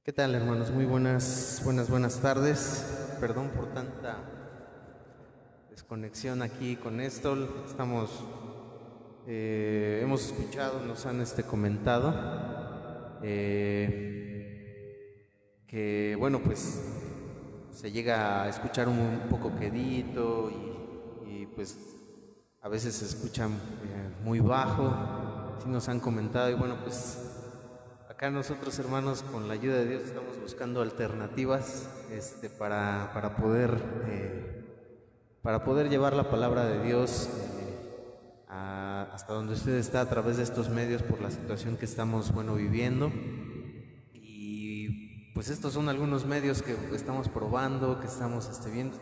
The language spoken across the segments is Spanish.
¿Qué tal, hermanos? Muy buenas tardes. Perdón por tanta desconexión aquí con esto. Hemos escuchado, nos han comentado que, bueno, pues se llega a escuchar un poco quedito y, pues a veces se escucha muy bajo. Sí nos han comentado y bueno, pues acá nosotros, hermanos, con la ayuda de Dios estamos buscando alternativas para poder llevar la palabra de Dios hasta donde usted está a través de estos medios por la situación que estamos, bueno, viviendo. Y pues estos son algunos medios que estamos probando, que estamos viendo.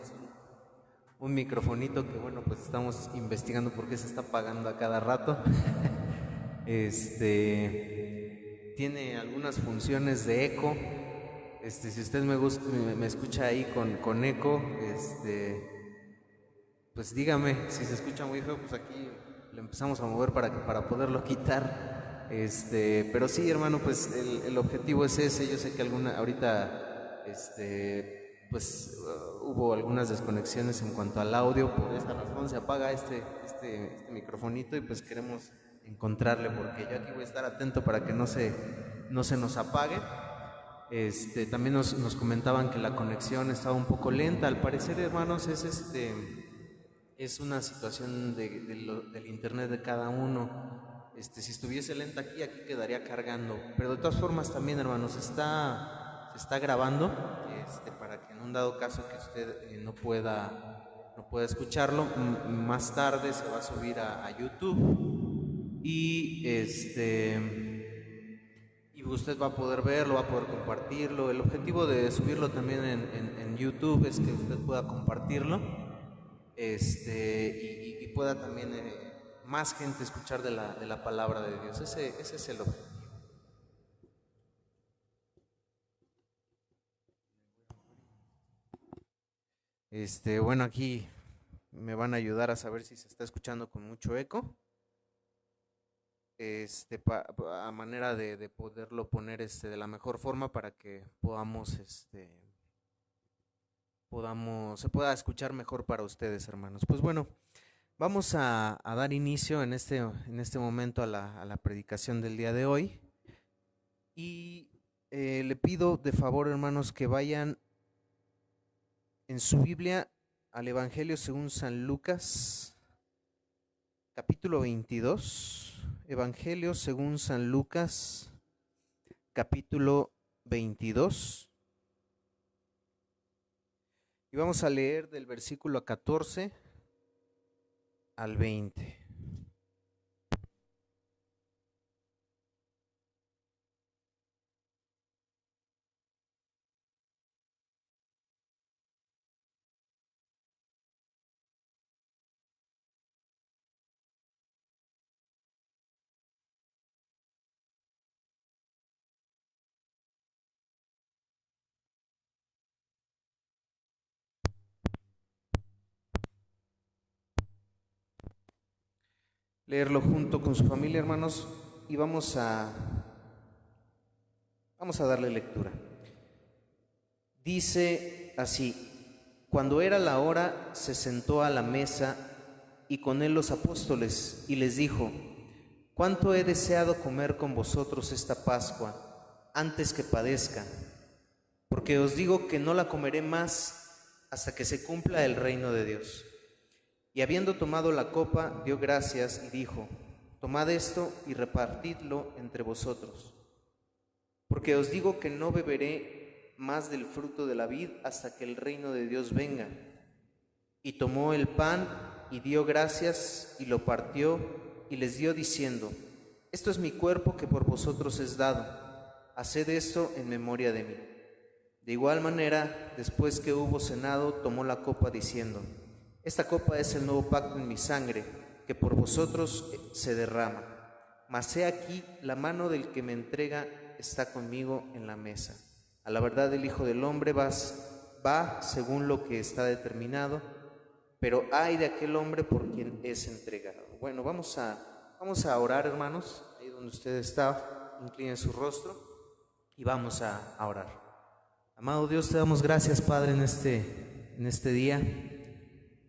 Un microfonito que, bueno, pues estamos investigando por qué se está apagando a cada rato. Tiene algunas funciones de eco. Si usted me escucha ahí con eco, pues dígame si se escucha muy feo, pues aquí le empezamos a mover para poderlo quitar. Pero sí, hermano, pues el objetivo es ese. Yo sé que ahorita, pues hubo algunas desconexiones en cuanto al audio. Por esta razón se apaga este microfonito y pues queremos encontrarle, porque yo aquí voy a estar atento para que no se nos apague. También nos comentaban que la conexión estaba un poco lenta. Al parecer, hermanos, es una situación del internet de cada uno. Si estuviese lenta aquí quedaría cargando. Pero de todas formas también, hermanos, se está grabando, para que en un dado caso que usted no pueda escucharlo, más tarde se va a subir a YouTube y usted va a poder verlo, va a poder compartirlo. El objetivo de subirlo también en YouTube es que usted pueda compartirlo, y pueda también más gente escuchar de la palabra de Dios. Ese es el objetivo. Bueno, aquí me van a ayudar a saber si se está escuchando con mucho eco, a manera de poderlo poner de la mejor forma para que se pueda escuchar mejor para ustedes, hermanos. Pues bueno, vamos a dar inicio en este momento a la predicación del día de hoy. Y le pido de favor, hermanos, que vayan en su Biblia al Evangelio según San Lucas, capítulo 22. Evangelio según San Lucas, capítulo 22. Y vamos a leer del versículo 14 al 20. Leerlo junto con su familia, hermanos, y vamos a darle lectura. Dice así: cuando era la hora, se sentó a la mesa y con él los apóstoles, y les dijo: cuánto he deseado comer con vosotros esta Pascua antes que padezca, porque os digo que no la comeré más hasta que se cumpla el reino de Dios. Y habiendo tomado la copa, dio gracias y dijo: tomad esto y repartidlo entre vosotros, porque os digo que no beberé más del fruto de la vid hasta que el reino de Dios venga. Y tomó el pan y dio gracias y lo partió y les dio diciendo: esto es mi cuerpo que por vosotros es dado, haced esto en memoria de mí. De igual manera, después que hubo cenado, tomó la copa diciendo: esta copa es el nuevo pacto en mi sangre, que por vosotros se derrama. Mas he aquí, la mano del que me entrega está conmigo en la mesa. A la verdad, el Hijo del Hombre va según lo que está determinado, pero ay de aquel hombre por quien es entregado. Bueno, vamos a orar, hermanos, ahí donde usted está, incline su rostro. y vamos a orar. Amado Dios, te damos gracias, Padre, en este día,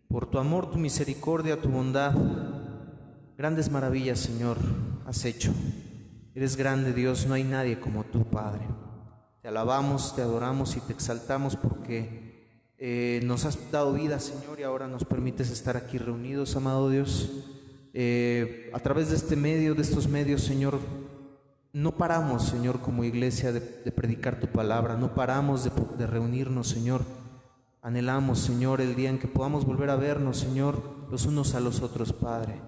por tu amor, tu misericordia, tu bondad. Grandes maravillas, Señor, has hecho. Eres grande, Dios, no hay nadie como tú, Padre. Te alabamos, te adoramos y te exaltamos porque nos has dado vida, Señor, y ahora nos permites estar aquí reunidos, amado Dios. A través de este medio, de estos medios, Señor, no paramos, Señor, como iglesia de predicar tu palabra, no paramos de reunirnos, Señor. Anhelamos, Señor, el día en que podamos volver a vernos, Señor, los unos a los otros, Padre.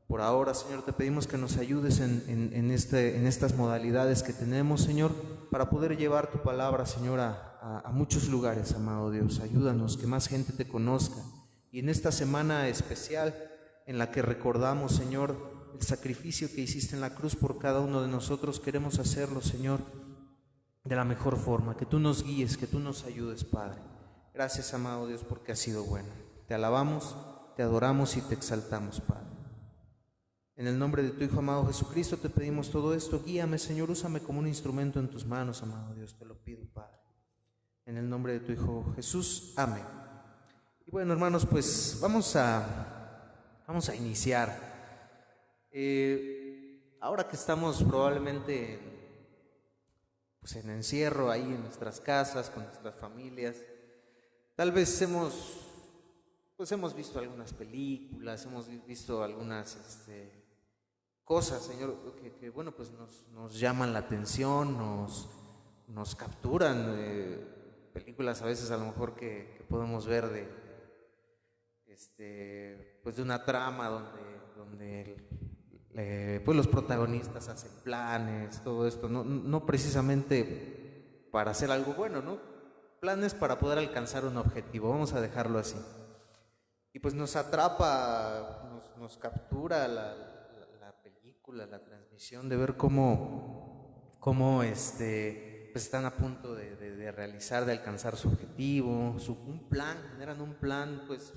Por ahora, Señor, te pedimos que nos ayudes en estas modalidades que tenemos, Señor, para poder llevar tu palabra, Señor, a muchos lugares, amado Dios. Ayúdanos, que más gente te conozca. Y en esta semana especial en la que recordamos, Señor, el sacrificio que hiciste en la cruz por cada uno de nosotros, queremos hacerlo, Señor, de la mejor forma. Que tú nos guíes, que tú nos ayudes, Padre. Gracias, amado Dios, porque has sido bueno. Te alabamos, te adoramos y te exaltamos, Padre. En el nombre de tu Hijo amado Jesucristo te pedimos todo esto. Guíame, Señor, úsame como un instrumento en tus manos, amado Dios, te lo pido, Padre. En el nombre de tu Hijo Jesús, amén. Y bueno, hermanos, pues vamos a iniciar. Ahora que estamos probablemente pues en encierro ahí en nuestras casas, con nuestras familias, tal vez hemos visto algunas películas, hemos visto algunas cosas, Señor, que bueno, pues nos llaman la atención, nos capturan. Películas a veces a lo mejor que podemos ver pues de una trama donde pues los protagonistas hacen planes, todo esto, no precisamente para hacer algo bueno, ¿no? Planes para poder alcanzar un objetivo, vamos a dejarlo así. Y pues nos atrapa, nos captura la película, la transmisión, de ver cómo pues están a punto de realizar, de alcanzar su objetivo, un plan, generan un plan pues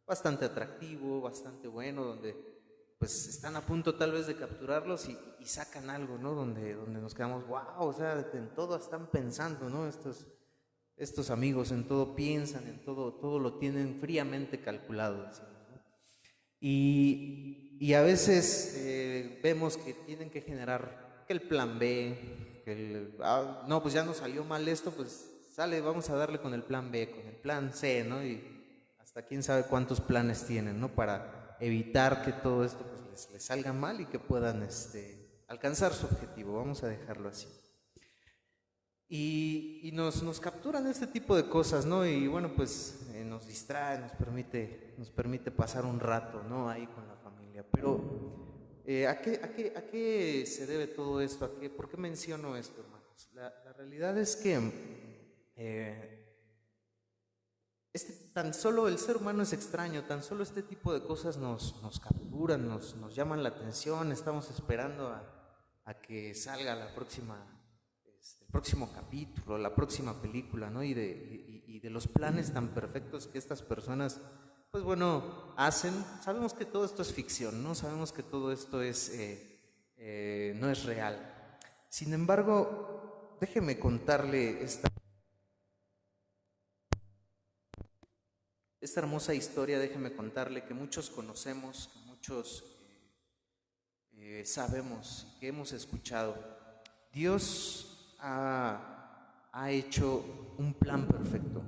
bastante atractivo, bastante bueno, donde pues están a punto tal vez de capturarlos y sacan algo, ¿no? Donde nos quedamos, wow, o sea, en todo están pensando, ¿no? Estos amigos en todo piensan, en todo lo tienen fríamente calculado, decimos, ¿no? Y a veces vemos que tienen que generar que el plan B, no, pues ya nos salió mal esto, pues sale, vamos a darle con el plan B, con el plan C, ¿no? Y hasta quién sabe cuántos planes tienen, ¿no? Para evitar que todo esto pues les salga mal y que puedan alcanzar su objetivo, vamos a dejarlo así. Y nos capturan este tipo de cosas, ¿no? Y bueno, pues nos distrae, nos permite pasar un rato, ¿no? Ahí con la familia. Pero, ¿a qué se debe todo esto? ¿Por qué menciono esto, hermanos? La realidad es que tan solo el ser humano es extraño, tan solo este tipo de cosas nos capturan, nos llaman la atención, estamos esperando a que salga el próximo capítulo, la próxima película, ¿no? Y de los planes tan perfectos que estas personas, pues bueno, hacen. Sabemos que todo esto es ficción, ¿no? Sabemos que todo esto no es real. Sin embargo, déjeme contarle esta hermosa historia, déjeme contarle que muchos conocemos, que muchos sabemos, que hemos escuchado. Dios ha hecho un plan perfecto,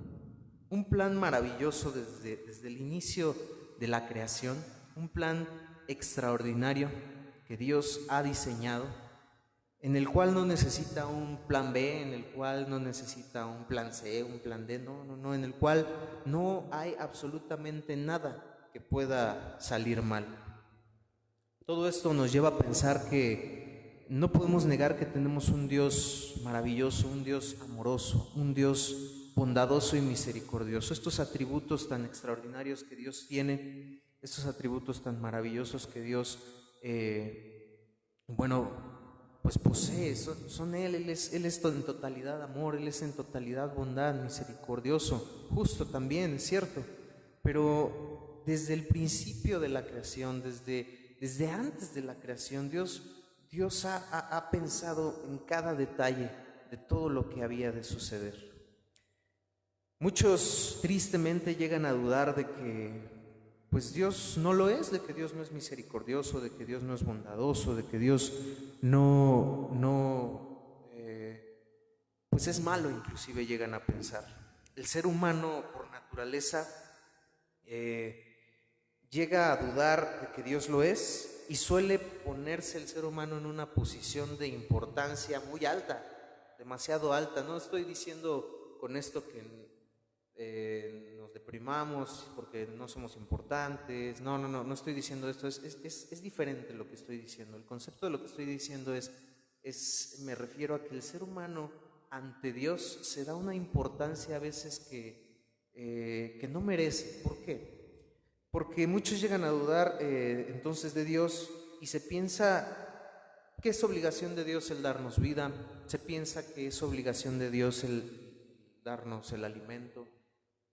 un plan maravilloso desde el inicio de la creación, un plan extraordinario que Dios ha diseñado, en el cual no necesita un plan B, en el cual no necesita un plan C, un plan D, no, en el cual no hay absolutamente nada que pueda salir mal. Todo esto nos lleva a pensar que no podemos negar que tenemos un Dios maravilloso, un Dios amoroso, un Dios bondadoso y misericordioso. Estos atributos tan extraordinarios que Dios tiene, estos atributos tan maravillosos que Dios, pues posee, son Él es en totalidad amor, Él es en totalidad bondad, misericordioso, justo también, es cierto, pero desde el principio de la creación, desde antes de la creación, Dios ha pensado en cada detalle de todo lo que había de suceder. Muchos tristemente llegan a dudar de que pues Dios no lo es, de que Dios no es misericordioso, de que Dios no es bondadoso, de que Dios pues es malo, inclusive llegan a pensar. El ser humano por naturaleza llega a dudar de que Dios lo es y suele ponerse el ser humano en una posición de importancia muy alta, demasiado alta. No estoy diciendo con esto que nos deprimamos porque no somos importantes. No estoy diciendo esto. Es diferente lo que estoy diciendo. El concepto de lo que estoy diciendo me refiero a que el ser humano ante Dios se da una importancia a veces que no merece. ¿Por qué? Porque muchos llegan a dudar entonces de Dios y se piensa que es obligación de Dios el darnos vida, se piensa que es obligación de Dios el darnos el alimento,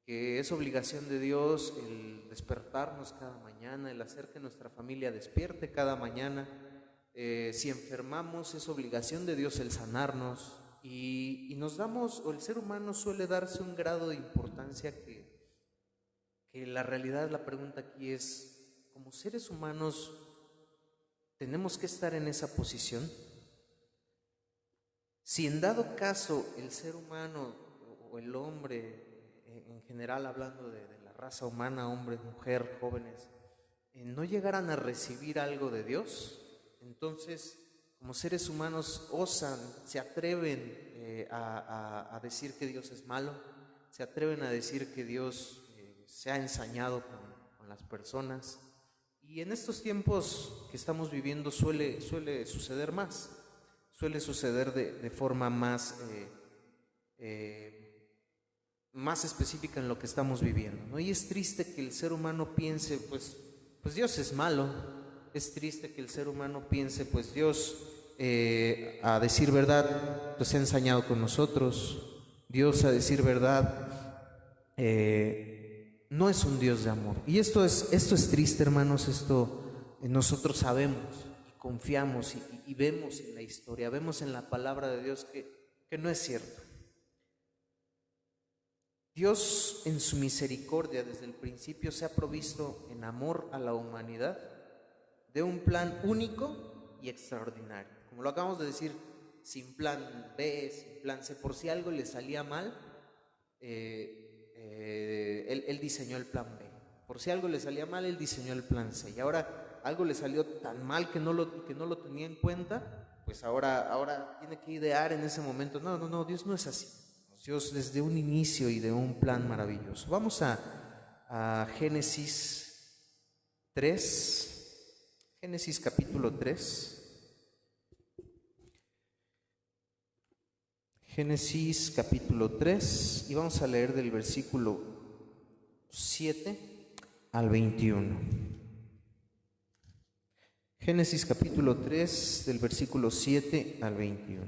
que es obligación de Dios el despertarnos cada mañana, el hacer que nuestra familia despierte cada mañana. Si enfermamos es obligación de Dios el sanarnos y nos damos, o el ser humano suele darse un grado de importancia que la realidad, la pregunta aquí es, como seres humanos, ¿tenemos que estar en esa posición? Si en dado caso el ser humano o el hombre, en general hablando de la raza humana, hombre, mujer, jóvenes, no llegaran a recibir algo de Dios, entonces como seres humanos osan, se atreven a decir que Dios es malo, se atreven a decir que Dios se ha ensañado con las personas. Y en estos tiempos que estamos viviendo suele suceder más, suele suceder de forma más específica en lo que estamos viviendo, ¿no? Y es triste que el ser humano piense, pues Dios es malo. Es triste que el ser humano piense, pues Dios, a decir verdad, pues se ha ensañado con nosotros. Dios, a decir verdad, no es un Dios de amor. Y esto es triste, hermanos. Esto nosotros sabemos y confiamos y vemos en la historia, vemos en la palabra de Dios que no es cierto. Dios en su misericordia desde el principio se ha provisto en amor a la humanidad de un plan único y extraordinario. Como lo acabamos de decir, sin plan B, sin plan C, por si algo le salía mal, él diseñó el plan B. Por si algo le salía mal, él diseñó el plan C. Y ahora algo le salió tan mal que no lo tenía en cuenta, pues ahora tiene que idear en ese momento. No, Dios no es así. Dios desde un inicio y de un plan maravilloso. Vamos a Génesis 3. Génesis capítulo 3. Génesis capítulo 3 y vamos a leer del versículo 7 al 21. Génesis capítulo 3 del versículo 7 al 21.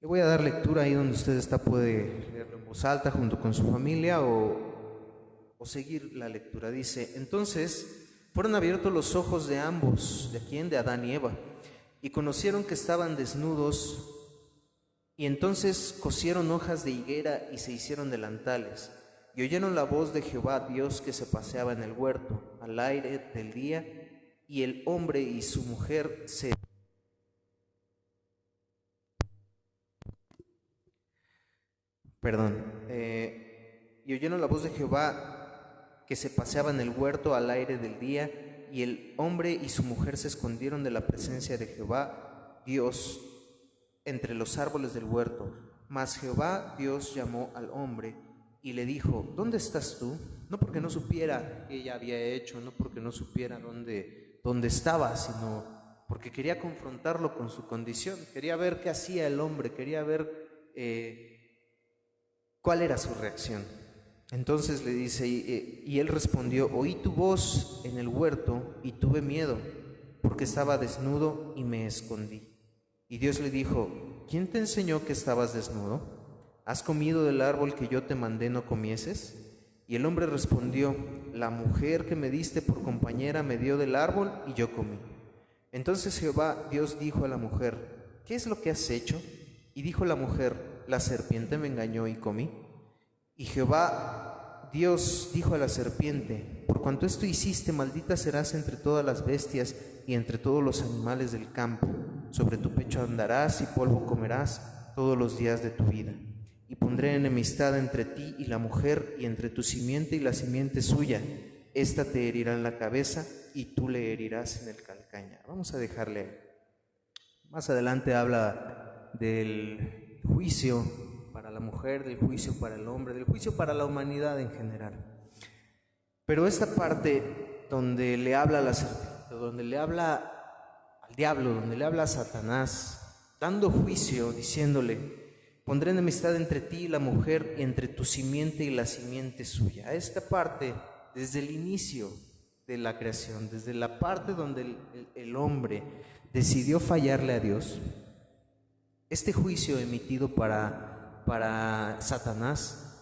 Le voy a dar lectura ahí donde usted está, puede leerlo en voz alta junto con su familia o seguir la lectura. Dice: entonces fueron abiertos los ojos de ambos, ¿de quién? De Adán y Eva, y conocieron que estaban desnudos, y entonces cosieron hojas de higuera y se hicieron delantales, y oyeron la voz de Jehová Dios que se paseaba en el huerto al aire del día, y el hombre y su mujer y oyeron la voz de Jehová que se paseaba en el huerto al aire del día, y el hombre y su mujer se escondieron de la presencia de Jehová Dios entre los árboles del huerto. Mas Jehová Dios llamó al hombre y le dijo: ¿dónde estás tú? No porque no supiera qué ella había hecho, no porque no supiera dónde estaba, sino porque quería confrontarlo con su condición, quería ver qué hacía el hombre, quería ver cuál era su reacción. Entonces le dice, y él respondió: oí tu voz en el huerto y tuve miedo, porque estaba desnudo y me escondí. Y Dios le dijo: ¿quién te enseñó que estabas desnudo? ¿Has comido del árbol que yo te mandé no comieses? Y el hombre respondió: la mujer que me diste por compañera me dio del árbol y yo comí. Entonces Jehová Dios dijo a la mujer: ¿qué es lo que has hecho? Y dijo la mujer: la serpiente me engañó y comí. Y Jehová Dios dijo a la serpiente: por cuanto esto hiciste, maldita serás entre todas las bestias y entre todos los animales del campo. Sobre tu pecho andarás y polvo comerás todos los días de tu vida. Y pondré enemistad entre ti y la mujer, y entre tu simiente y la simiente suya. Esta te herirá en la cabeza y tú le herirás en el calcañar. Vamos a dejarle ahí. Más adelante habla del juicio para la mujer, del juicio para el hombre, del juicio para la humanidad en general. Pero esta parte donde le habla a la serpiente, donde le habla al diablo, donde le habla a Satanás, dando juicio, diciéndole: pondré enemistad entre ti y la mujer, y entre tu simiente y la simiente suya. Esta parte, desde el inicio de la creación, desde la parte donde el hombre decidió fallarle a Dios, este juicio emitido para Satanás,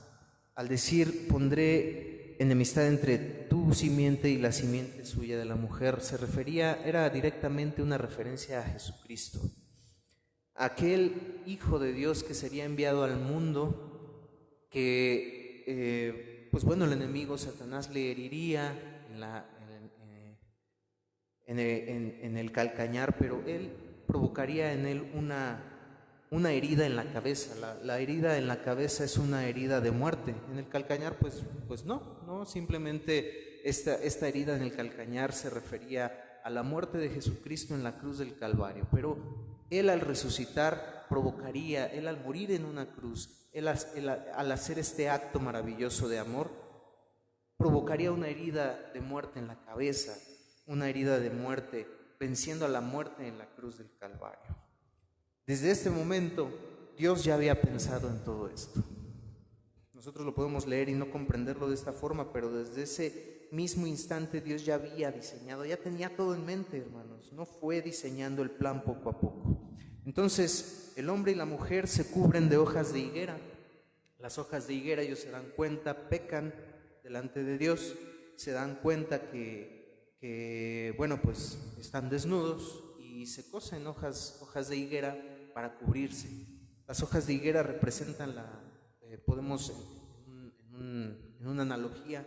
al decir: pondré enemistad entre tu simiente y la simiente suya de la mujer, era directamente una referencia a Jesucristo, aquel Hijo de Dios que sería enviado al mundo, que pues bueno, el enemigo Satanás le heriría en el calcañar, pero él provocaría en él una herida en la cabeza. La herida en la cabeza es una herida de muerte. En el calcañar pues no, simplemente esta herida en el calcañar se refería a la muerte de Jesucristo en la cruz del Calvario, pero él al resucitar provocaría, él al morir en una cruz, él al hacer este acto maravilloso de amor, provocaría una herida de muerte en la cabeza, una herida de muerte, venciendo a la muerte en la cruz del Calvario. Desde este momento, Dios ya había pensado en todo esto. Nosotros lo podemos leer y no comprenderlo de esta forma, pero desde ese mismo instante Dios ya había diseñado, ya tenía todo en mente, hermanos. No fue diseñando el plan poco a poco. Entonces, el hombre y la mujer se cubren de hojas de higuera. Las hojas de higuera, ellos se dan cuenta, pecan delante de Dios, se dan cuenta que bueno, pues están desnudos y se cosen hojas de higuera para cubrirse. Las hojas de higuera representan podemos en una analogía,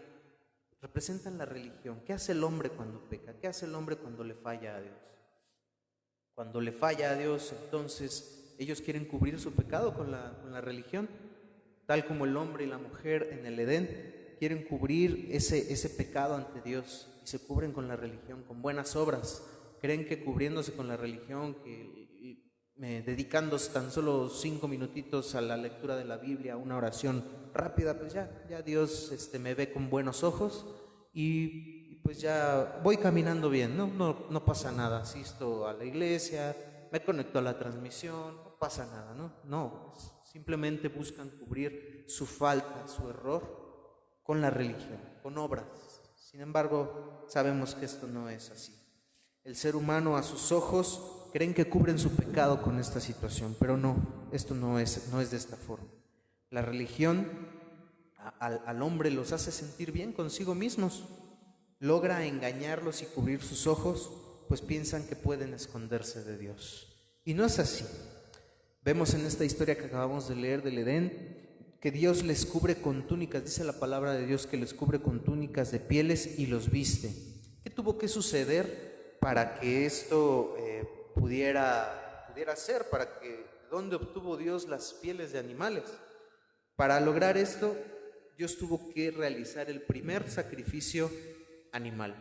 representan la religión. ¿Qué hace el hombre cuando peca? ¿Qué hace el hombre cuando le falla a Dios? Cuando le falla a Dios, entonces ellos quieren cubrir su pecado con la religión, tal como el hombre y la mujer en el Edén quieren cubrir ese pecado ante Dios, y se cubren con la religión, con buenas obras. Creen que cubriéndose con la religión, dedicándose tan solo 5 minutitos a la lectura de la Biblia, a una oración rápida, pues ya Dios me ve con buenos ojos y pues ya voy caminando bien, no pasa nada, asisto a la iglesia, me conecto a la transmisión, no pasa nada, no, simplemente buscan cubrir su falta, su error con la religión, con obras. Sin embargo, sabemos que esto no es así. El ser humano, a sus ojos, creen que cubren su pecado con esta situación, pero no, esto no es de esta forma. La religión al hombre los hace sentir bien consigo mismos, logra engañarlos y cubrir sus ojos, pues piensan que pueden esconderse de Dios. Y no es así. Vemos en esta historia que acabamos de leer del Edén, que Dios les cubre con túnicas, dice la palabra de Dios que les cubre con túnicas de pieles y los viste. ¿Qué tuvo que suceder para que esto pudiera ser? ¿De dónde obtuvo Dios las pieles de animales? Para lograr esto, Dios tuvo que realizar el primer sacrificio animal.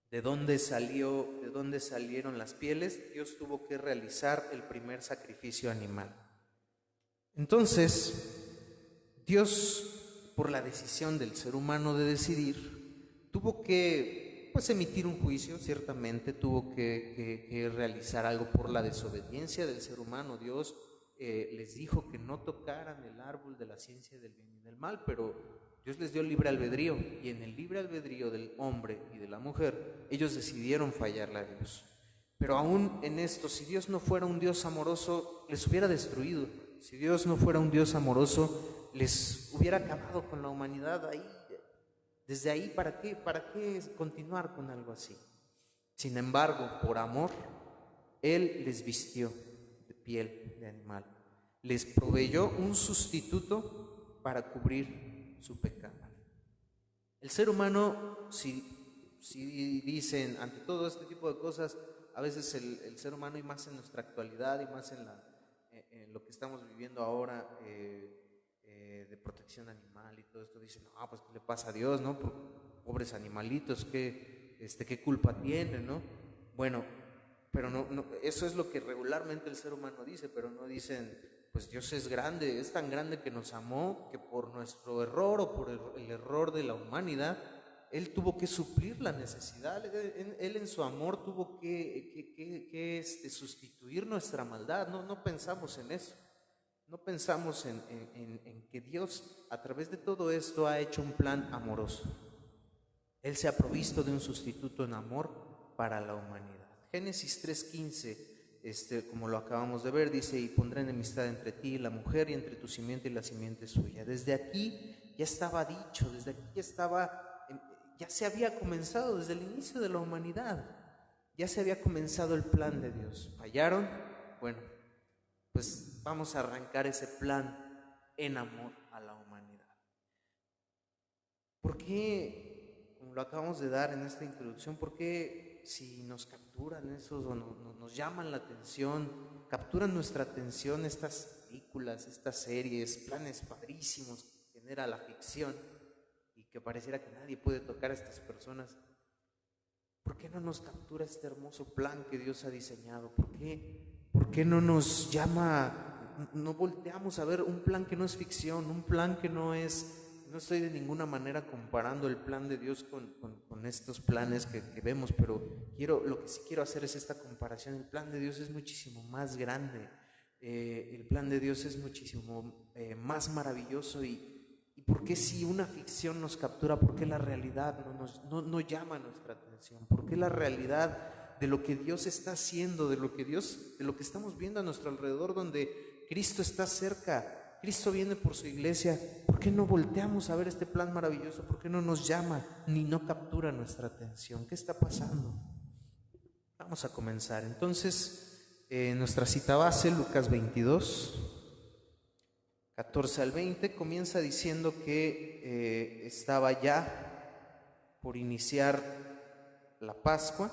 ¿De dónde salieron las pieles? Dios tuvo que realizar el primer sacrificio animal. Entonces, Dios, por la decisión del ser humano de decidir, tuvo que emitir un juicio, ciertamente, tuvo que realizar algo por la desobediencia del ser humano. Dios les dijo que no tocaran el árbol de la ciencia del bien y del mal, pero Dios les dio libre albedrío, y en el libre albedrío del hombre y de la mujer, ellos decidieron fallarle a Dios. Pero aún en esto, si Dios no fuera un Dios amoroso, les hubiera destruido. Si Dios no fuera un Dios amoroso, les hubiera acabado con la humanidad ahí. Desde ahí, ¿para qué continuar con algo así? Sin embargo, por amor, Él les vistió de piel de animal, les proveyó un sustituto para cubrir su pecado. El ser humano, si dicen ante todo este tipo de cosas, a veces el ser humano, y más en nuestra actualidad y más en lo que estamos viviendo ahora, de protección animal y todo esto, dicen, no, pues ¿qué le pasa a Dios, no? Pobres animalitos, ¿qué culpa tienen, no? Bueno, pero no, eso es lo que regularmente el ser humano dice, pero no dicen, pues Dios es grande, es tan grande que nos amó, que por nuestro error o por el error de la humanidad, Él tuvo que suplir la necesidad. Él en su amor tuvo que sustituir nuestra maldad. No pensamos en eso. No pensamos en que Dios a través de todo esto ha hecho un plan amoroso. Él se ha provisto de un sustituto en amor para la humanidad. Génesis 3:15, como lo acabamos de ver, dice, y pondré enemistad entre ti y la mujer, y entre tu simiente y la simiente suya. Desde aquí ya estaba dicho, desde aquí ya se había comenzado, desde el inicio de la humanidad, ya se había comenzado el plan de Dios. ¿Fallaron? Bueno, pues vamos a arrancar ese plan en amor a la humanidad. ¿Por qué, como lo acabamos de dar en esta introducción, por qué si nos capturan esos o nos llaman la atención, capturan nuestra atención estas películas, estas series, planes padrísimos que genera la ficción y que pareciera que nadie puede tocar a estas personas? ¿Por qué no nos captura este hermoso plan que Dios ha diseñado? ¿Por qué no nos llama, no volteamos a ver un plan que no es ficción, un plan que no estoy de ninguna manera comparando el plan de Dios con estos planes que vemos, pero lo que sí quiero hacer es esta comparación. El plan de Dios es muchísimo más grande, el plan de Dios es muchísimo más maravilloso. ¿Y por qué si una ficción nos captura, por qué la realidad no llama nuestra atención? ¿Por qué la realidad de lo que Dios está haciendo, de lo que estamos viendo a nuestro alrededor, donde Cristo está cerca, Cristo viene por su iglesia, por qué no volteamos a ver este plan maravilloso? ¿Por qué no nos llama ni no captura nuestra atención? ¿Qué está pasando? Vamos a comenzar. Entonces, nuestra cita base, Lucas 22, 14 al 20, comienza diciendo que estaba ya por iniciar la Pascua.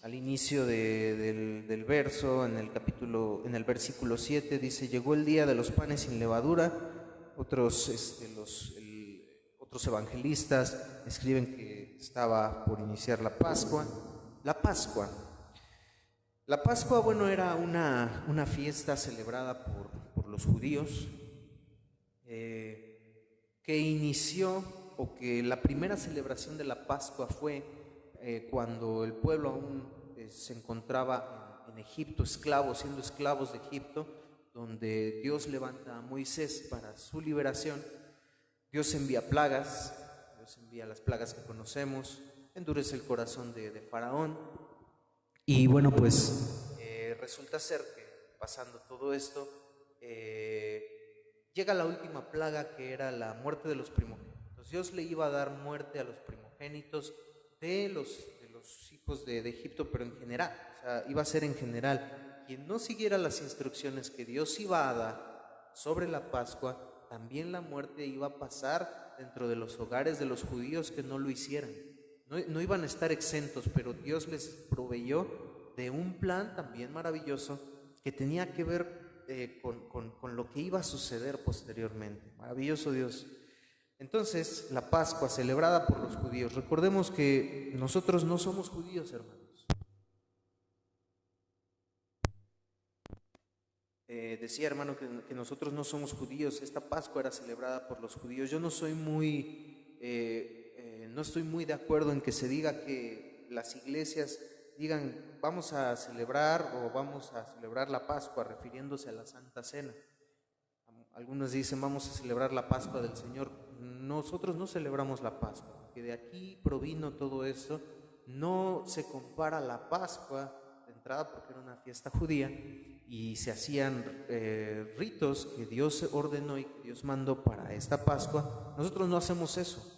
Al inicio del verso, en el versículo 7, dice: llegó el día de los panes sin levadura. Otros evangelistas escriben que estaba por iniciar la Pascua. La Pascua, bueno, era una fiesta celebrada por los judíos, que inició, o que la primera celebración de la Pascua fue cuando el pueblo aún se encontraba en Egipto, siendo esclavos de Egipto, donde Dios levanta a Moisés para su liberación. Dios envía plagas, Dios envía las plagas que conocemos, endurece el corazón de Faraón. Y bueno, pues resulta ser que pasando todo esto, llega la última plaga, que era la muerte de los primogénitos. Dios le iba a dar muerte a los primogénitos de los hijos de Egipto, pero en general, o sea, iba a ser en general. Quien no siguiera las instrucciones que Dios iba a dar sobre la Pascua, también la muerte iba a pasar dentro de los hogares de los judíos que no lo hicieran. No iban a estar exentos, pero Dios les proveyó de un plan también maravilloso que tenía que ver con lo que iba a suceder posteriormente. Maravilloso Dios. Entonces, la Pascua celebrada por los judíos. Recordemos que nosotros no somos judíos, hermanos. Decía, hermano, que nosotros no somos judíos. Esta Pascua era celebrada por los judíos. Yo no estoy muy de acuerdo en que se diga que las iglesias digan vamos a celebrar la Pascua, refiriéndose a la Santa Cena. Algunos dicen vamos a celebrar la Pascua del Señor. Nosotros no celebramos la Pascua, porque de aquí provino todo esto. No se compara la Pascua de entrada porque era una fiesta judía y se hacían ritos que Dios ordenó y que Dios mandó para esta Pascua. Nosotros no hacemos eso.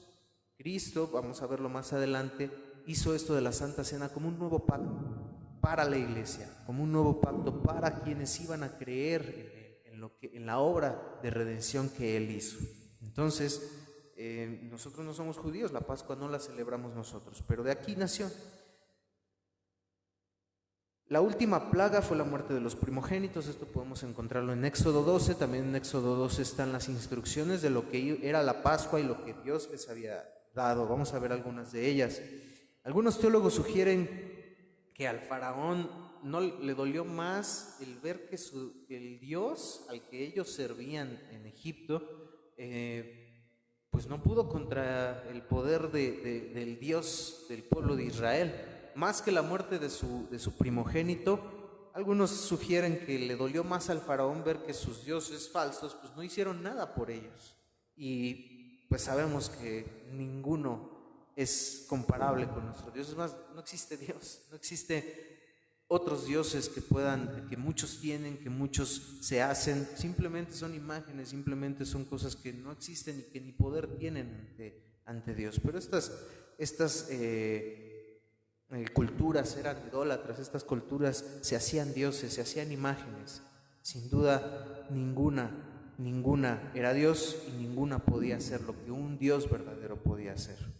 Cristo, vamos a verlo más adelante, hizo esto de la Santa Cena como un nuevo pacto para la iglesia, como un nuevo pacto para quienes iban a creer en la obra de redención que Él hizo. Entonces, nosotros no somos judíos, la Pascua no la celebramos nosotros, pero de aquí nació. La última plaga fue la muerte de los primogénitos. Esto podemos encontrarlo en Éxodo 12. También en Éxodo 12 están las instrucciones de lo que era la Pascua y lo que Dios les había dado. Vamos a ver algunas de ellas. Algunos teólogos sugieren que al faraón no le dolió más el ver que el Dios al que ellos servían en Egipto pues no pudo contra el poder del Dios del pueblo de Israel, más que la muerte de su primogénito. Algunos sugieren que le dolió más al faraón ver que sus dioses falsos pues no hicieron nada por ellos, y pues sabemos que ninguno es comparable con nuestro Dios. Es más, no existe Dios, no existe otros dioses que muchos tienen, que muchos se hacen. Simplemente son imágenes, simplemente son cosas que no existen y que ni poder tienen ante Dios. Pero estas culturas eran idólatras, estas culturas se hacían dioses, se hacían imágenes. Sin duda ninguna era Dios, y ninguna podía hacer lo que un Dios verdadero podía hacer.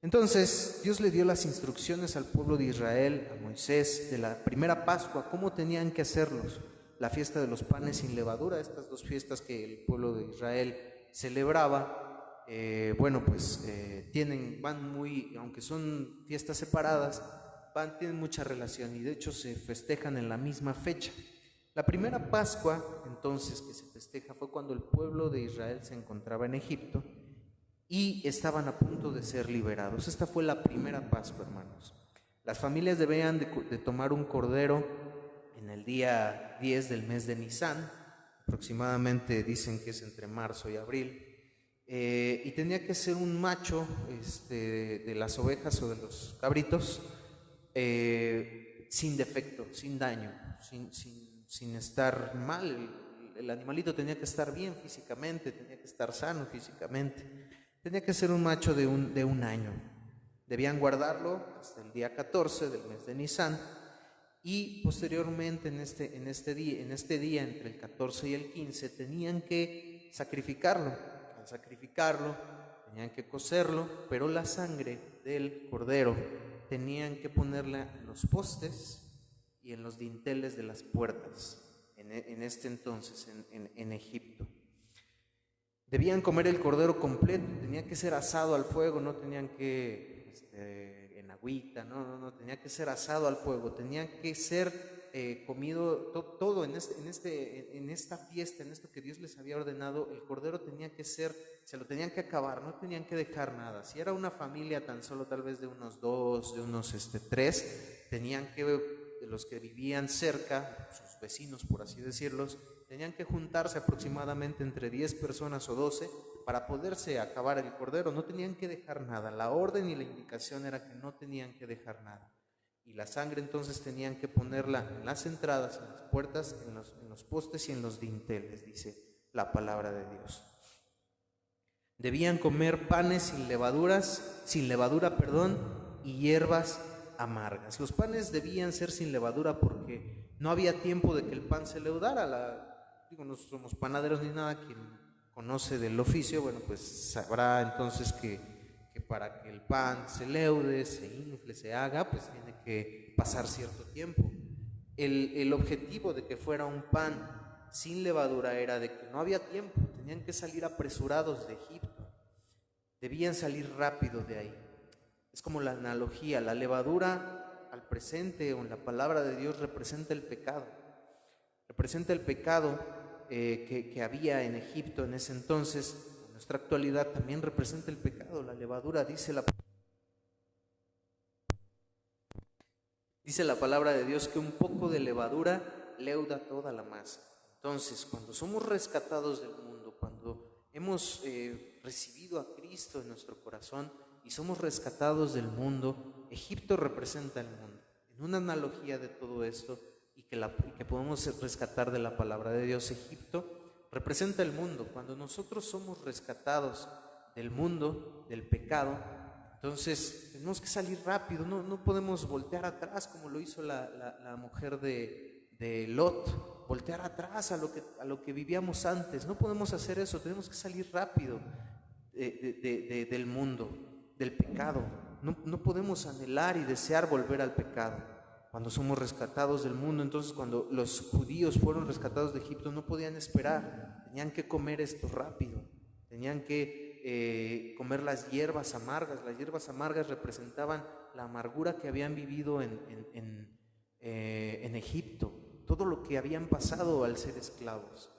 Entonces Dios le dio las instrucciones al pueblo de Israel, a Moisés, de la primera Pascua, cómo tenían que hacerlos. La fiesta de los panes sin levadura, estas dos fiestas que el pueblo de Israel celebraba, van muy, aunque son fiestas separadas, tienen mucha relación, y de hecho se festejan en la misma fecha. La primera Pascua, entonces, que se festeja fue cuando el pueblo de Israel se encontraba en Egipto y estaban a punto de ser liberados. Esta fue la primera Pascua, hermanos. Las familias debían de tomar un cordero en el día 10 del mes de Nisán, aproximadamente dicen que es entre marzo y abril, y tenía que ser un macho de las ovejas o de los cabritos, sin defecto, sin daño, sin estar mal. El animalito tenía que estar bien físicamente, tenía que estar sano físicamente. Tenía que ser un macho de un año. Debían guardarlo hasta el día 14 del mes de Nisán, y posteriormente en este día, entre el 14 y el 15, tenían que sacrificarlo. Al sacrificarlo, tenían que cocerlo, pero la sangre del cordero tenían que ponerla en los postes y en los dinteles de las puertas, en este entonces, en Egipto. Debían comer el cordero completo, tenía que ser asado al fuego, no tenían que en agüita, no, tenía que ser asado al fuego, tenía que ser comido todo en esta fiesta, en esto que Dios les había ordenado. El cordero tenía que ser, se lo tenían que acabar, no tenían que dejar nada. Si era una familia tan solo tal vez de unos 2, de unos 3, tenían que, de los que vivían cerca, sus vecinos por así decirlos, tenían que juntarse aproximadamente entre 10 personas o 12 para poderse acabar el cordero. No tenían que dejar nada. La orden y la indicación era que no tenían que dejar nada. Y la sangre entonces tenían que ponerla en las entradas, en las puertas, en los postes y en los dinteles, dice la palabra de Dios. Debían comer panes sin levadura, y hierbas amargas. Los panes debían ser sin levadura porque no había tiempo de que el pan se leudara. No somos panaderos ni nada. Quien conoce del oficio, pues sabrá entonces que para que el pan se leude, se infle, se haga, pues tiene que pasar cierto tiempo. El objetivo de que fuera un pan sin levadura era de que no había tiempo, tenían que salir apresurados de Egipto, debían salir rápido de ahí. Es como la analogía, la levadura al presente o en la palabra de Dios representa el pecado que había en Egipto en ese entonces. En nuestra actualidad también representa el pecado. La levadura, dice la palabra de Dios, que un poco de levadura leuda toda la masa. Entonces, cuando somos rescatados del mundo, cuando hemos recibido a Cristo en nuestro corazón y somos rescatados del mundo, Egipto representa el mundo. En una analogía de todo esto, y que podemos rescatar de la palabra de Dios. Egipto representa el mundo. Cuando nosotros somos rescatados del mundo, del pecado, entonces tenemos que salir rápido, no podemos voltear atrás como lo hizo la mujer de Lot, voltear atrás a lo que vivíamos antes. No podemos hacer eso, tenemos que salir rápido del mundo, del pecado. No podemos anhelar y desear volver al pecado cuando somos rescatados del mundo. Entonces, cuando los judíos fueron rescatados de Egipto, no podían esperar, tenían que comer esto rápido, tenían que comer las hierbas amargas. Las hierbas amargas representaban la amargura que habían vivido en Egipto, todo lo que habían pasado al ser esclavos.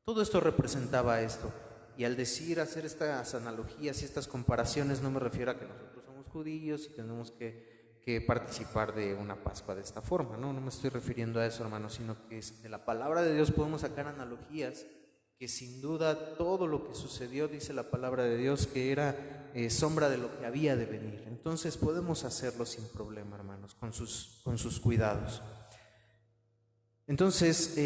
Todo esto representaba esto. Y al hacer estas analogías y estas comparaciones, no me refiero a que nosotros somos judíos y tenemos que participar de una Pascua de esta forma, no me estoy refiriendo a eso, hermanos, sino que de la palabra de Dios podemos sacar analogías que sin duda todo lo que sucedió, dice la palabra de Dios, que era sombra de lo que había de venir. Entonces podemos hacerlo sin problema, hermanos, con sus cuidados. Entonces,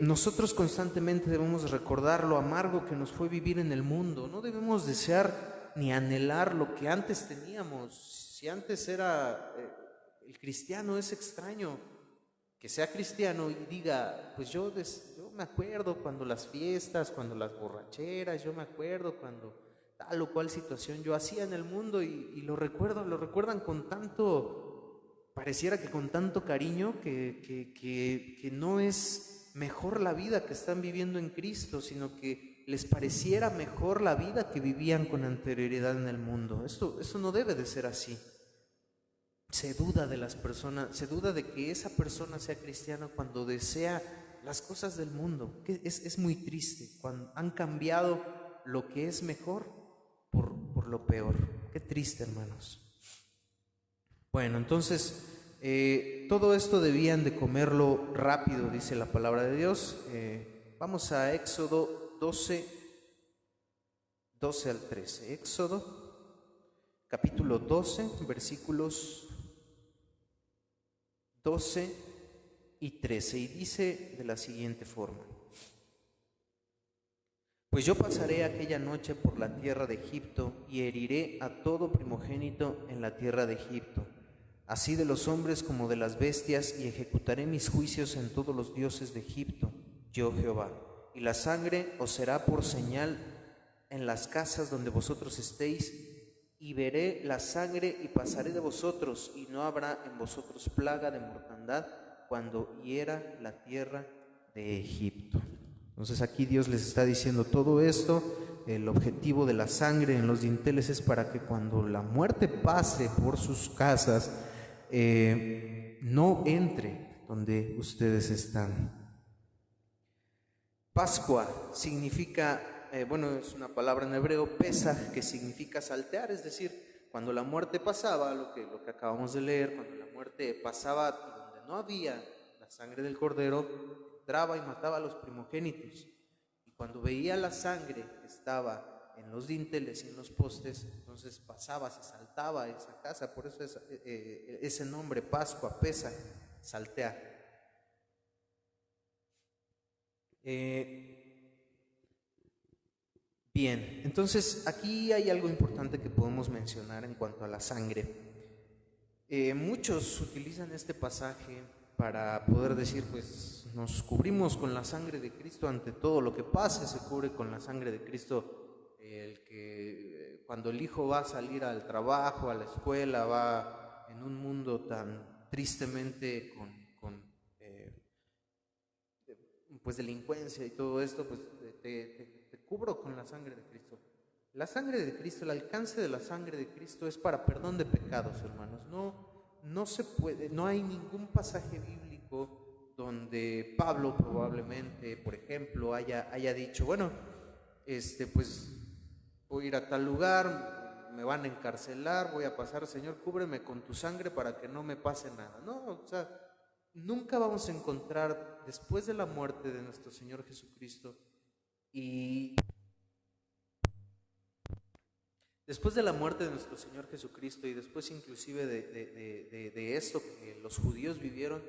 nosotros constantemente debemos recordar lo amargo que nos fue vivir en el mundo. No debemos desear ni anhelar lo que antes teníamos. Si antes era el cristiano, es extraño que sea cristiano y diga, pues yo me acuerdo cuando las fiestas, cuando las borracheras, yo me acuerdo cuando tal o cual situación yo hacía en el mundo y lo recuerdan con tanto, pareciera que con tanto cariño que no es mejor la vida que están viviendo en Cristo, sino que les pareciera mejor la vida que vivían con anterioridad en el mundo. Esto no debe de ser así. Se duda de las personas, se duda de que esa persona sea cristiana cuando desea las cosas del mundo. Es muy triste cuando han cambiado lo que es mejor por lo peor. Qué triste, hermanos. Bueno, entonces todo esto debían de comerlo rápido, dice la palabra de Dios. Vamos a Éxodo 12 al 13. Éxodo capítulo 12, versículos 12 y 13, y dice de la siguiente forma: pues yo pasaré aquella noche por la tierra de Egipto y heriré a todo primogénito en la tierra de Egipto, así de los hombres como de las bestias, y ejecutaré mis juicios en todos los dioses de Egipto, yo Jehová. Y la sangre os será por señal en las casas donde vosotros estéis, y veré la sangre y pasaré de vosotros, y no habrá en vosotros plaga de mortandad cuando hiera la tierra de Egipto. Entonces aquí Dios les está diciendo todo esto. El objetivo de la sangre en los dinteles es para que cuando la muerte pase por sus casas, no entre donde ustedes están. Pascua significa, es una palabra en hebreo, Pesaj, que significa saltear, es decir, cuando la muerte pasaba, lo que acabamos de leer, cuando la muerte pasaba donde no había la sangre del cordero, entraba y mataba a los primogénitos. Y cuando veía la sangre que estaba en los dinteles y en los postes, entonces pasaba, se saltaba a esa casa. Por eso es ese nombre, Pascua, Pesaj, saltear. Bien, entonces aquí hay algo importante que podemos mencionar en cuanto a la sangre. Muchos utilizan este pasaje para poder decir, pues nos cubrimos con la sangre de Cristo ante todo lo que pase, se cubre con la sangre de Cristo. El que cuando el hijo va a salir al trabajo, a la escuela, va en un mundo tan tristemente con pues delincuencia y todo esto, pues te cubro con la sangre de Cristo. La sangre de Cristo, el alcance de la sangre de Cristo es para perdón de pecados, hermanos. No se puede, no hay ningún pasaje bíblico donde Pablo probablemente, por ejemplo, haya dicho, bueno, pues voy a ir a tal lugar, me van a encarcelar, voy a pasar, Señor, cúbreme con tu sangre para que no me pase nada. No, o sea, nunca vamos a encontrar después de la muerte de nuestro Señor Jesucristo y después de la muerte de nuestro Señor Jesucristo y después inclusive de esto que los judíos vivieron,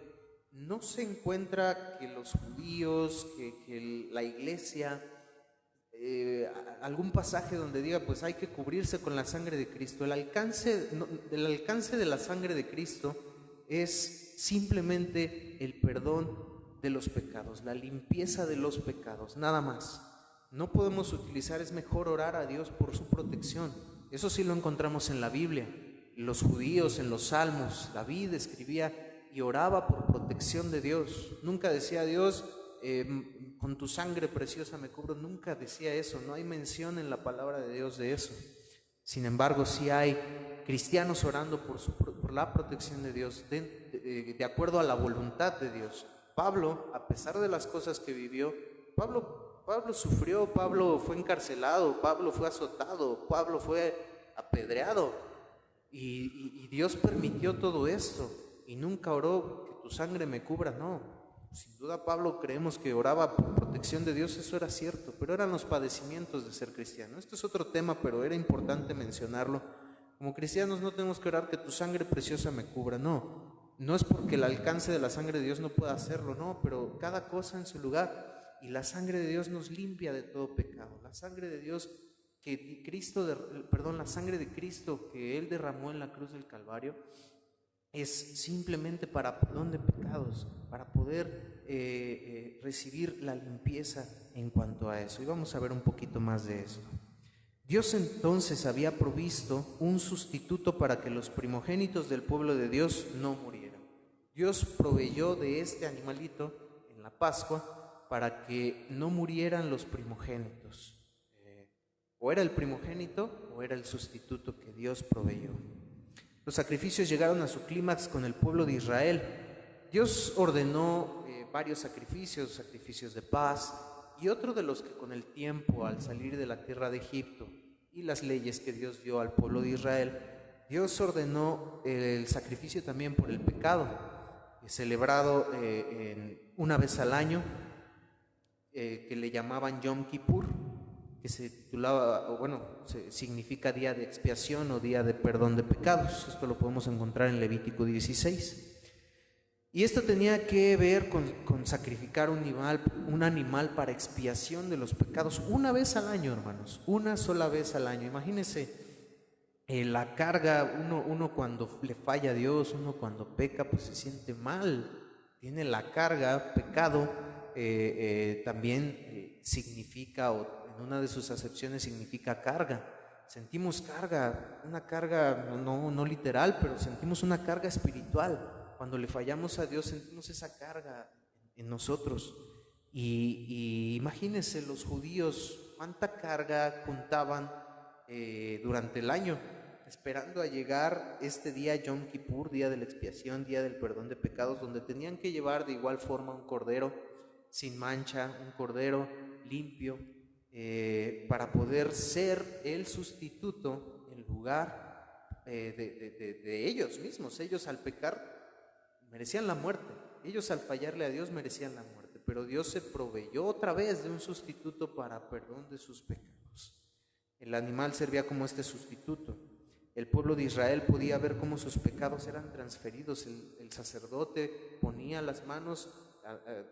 no se encuentra que los judíos, que la iglesia, algún pasaje donde diga pues hay que cubrirse con la sangre de Cristo. El alcance de la sangre de Cristo es simplemente el perdón de los pecados, la limpieza de los pecados, nada más. No podemos utilizar, es mejor orar a Dios por su protección. Eso sí lo encontramos en la Biblia. Los judíos, en los salmos, David escribía y oraba por protección de Dios. Nunca decía a Dios, con tu sangre preciosa me cubro. Nunca decía eso. No hay mención en la palabra de Dios de eso. Sin embargo, sí hay cristianos orando por la protección de Dios de acuerdo a la voluntad de Dios. Pablo, a pesar de las cosas que vivió, Pablo sufrió, Pablo fue encarcelado, Pablo fue azotado, Pablo fue apedreado, y Dios permitió todo esto y nunca oró que tu sangre me cubra. No, sin duda Pablo creemos que oraba por protección de Dios, eso era cierto, pero eran los padecimientos de ser cristiano. Esto es otro tema, pero era importante mencionarlo. Como cristianos no tenemos que orar que tu sangre preciosa me cubra, no es porque el alcance de la sangre de Dios no pueda hacerlo, no, pero cada cosa en su lugar, y la sangre de Dios nos limpia de todo pecado. La sangre de Dios la sangre de Cristo que Él derramó en la cruz del Calvario es simplemente para perdón de pecados, para poder recibir la limpieza en cuanto a eso. Y vamos a ver un poquito más de esto. Dios entonces había provisto un sustituto para que los primogénitos del pueblo de Dios no murieran. Dios proveyó de este animalito en la Pascua para que no murieran los primogénitos. O era el primogénito o era el sustituto que Dios proveyó. Los sacrificios llegaron a su clímax con el pueblo de Israel. Dios ordenó varios sacrificios de paz, y otro de los que con el tiempo, al salir de la tierra de Egipto y las leyes que Dios dio al pueblo de Israel, Dios ordenó el sacrificio también por el pecado, celebrado una vez al año, que le llamaban Yom Kippur, que se titulaba, significa día de expiación o día de perdón de pecados. Esto lo podemos encontrar en Levítico 16. Y esto tenía que ver con sacrificar un animal para expiación de los pecados una vez al año, hermanos, una sola vez al año. Imagínense la carga, uno cuando le falla a Dios, uno cuando peca, pues se siente mal, tiene la carga, pecado también significa, o en una de sus acepciones significa carga. Sentimos carga, una carga no literal, pero sentimos una carga espiritual. Cuando le fallamos a Dios sentimos esa carga en nosotros. Y imagínense los judíos cuánta carga juntaban durante el año, esperando a llegar este día Yom Kippur, día de la expiación, día del perdón de pecados, donde tenían que llevar de igual forma un cordero sin mancha, un cordero limpio, para poder ser el sustituto en lugar de ellos mismos. Ellos al pecar merecían la muerte, ellos al fallarle a Dios merecían la muerte, pero Dios se proveyó otra vez de un sustituto para perdón de sus pecados. El animal servía como este sustituto. El pueblo de Israel podía ver cómo sus pecados eran transferidos. El sacerdote ponía las manos,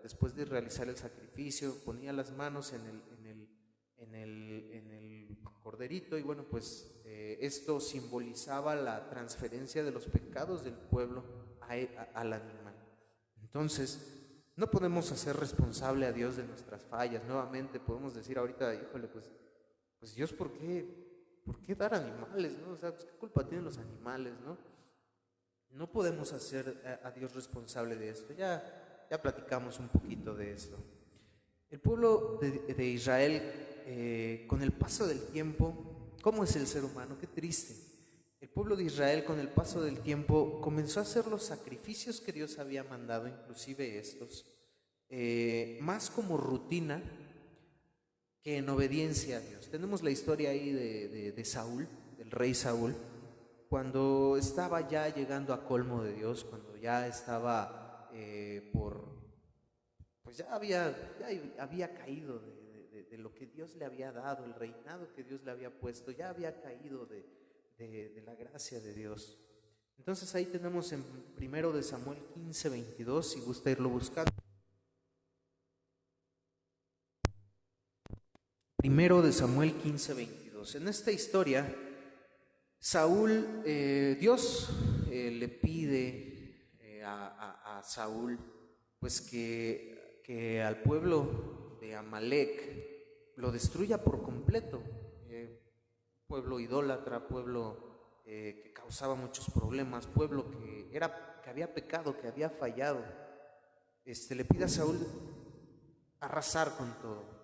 después de realizar el sacrificio, ponía las manos en el corderito, y esto simbolizaba la transferencia de los pecados del pueblo al animal. Entonces, no podemos hacer responsable a Dios de nuestras fallas. Nuevamente podemos decir ahorita, híjole, pues Dios, ¿por qué dar animales, no? O sea, pues, ¿qué culpa tienen los animales, no? No podemos hacer a Dios responsable de esto. Ya platicamos un poquito de esto. El pueblo de Israel, con el paso del tiempo, ¿cómo es el ser humano? Qué triste. El pueblo de Israel, con el paso del tiempo, comenzó a hacer los sacrificios que Dios había mandado, inclusive estos, más como rutina que en obediencia a Dios. Tenemos la historia ahí de Saúl, del rey Saúl, cuando estaba ya llegando a colmo de Dios, cuando ya estaba pues ya había caído de lo que Dios le había dado, el reinado que Dios le había puesto, ya había caído de la gracia de Dios. Entonces ahí tenemos en 1 Samuel 15:22, si gusta irlo buscando. 1 Samuel 15:22. En esta historia, Saúl, Dios le pide a Saúl, pues que al pueblo de Amalek lo destruya por completo. Pueblo idólatra, pueblo que causaba muchos problemas, pueblo que había pecado, que había fallado. Le pide a Saúl arrasar con todo.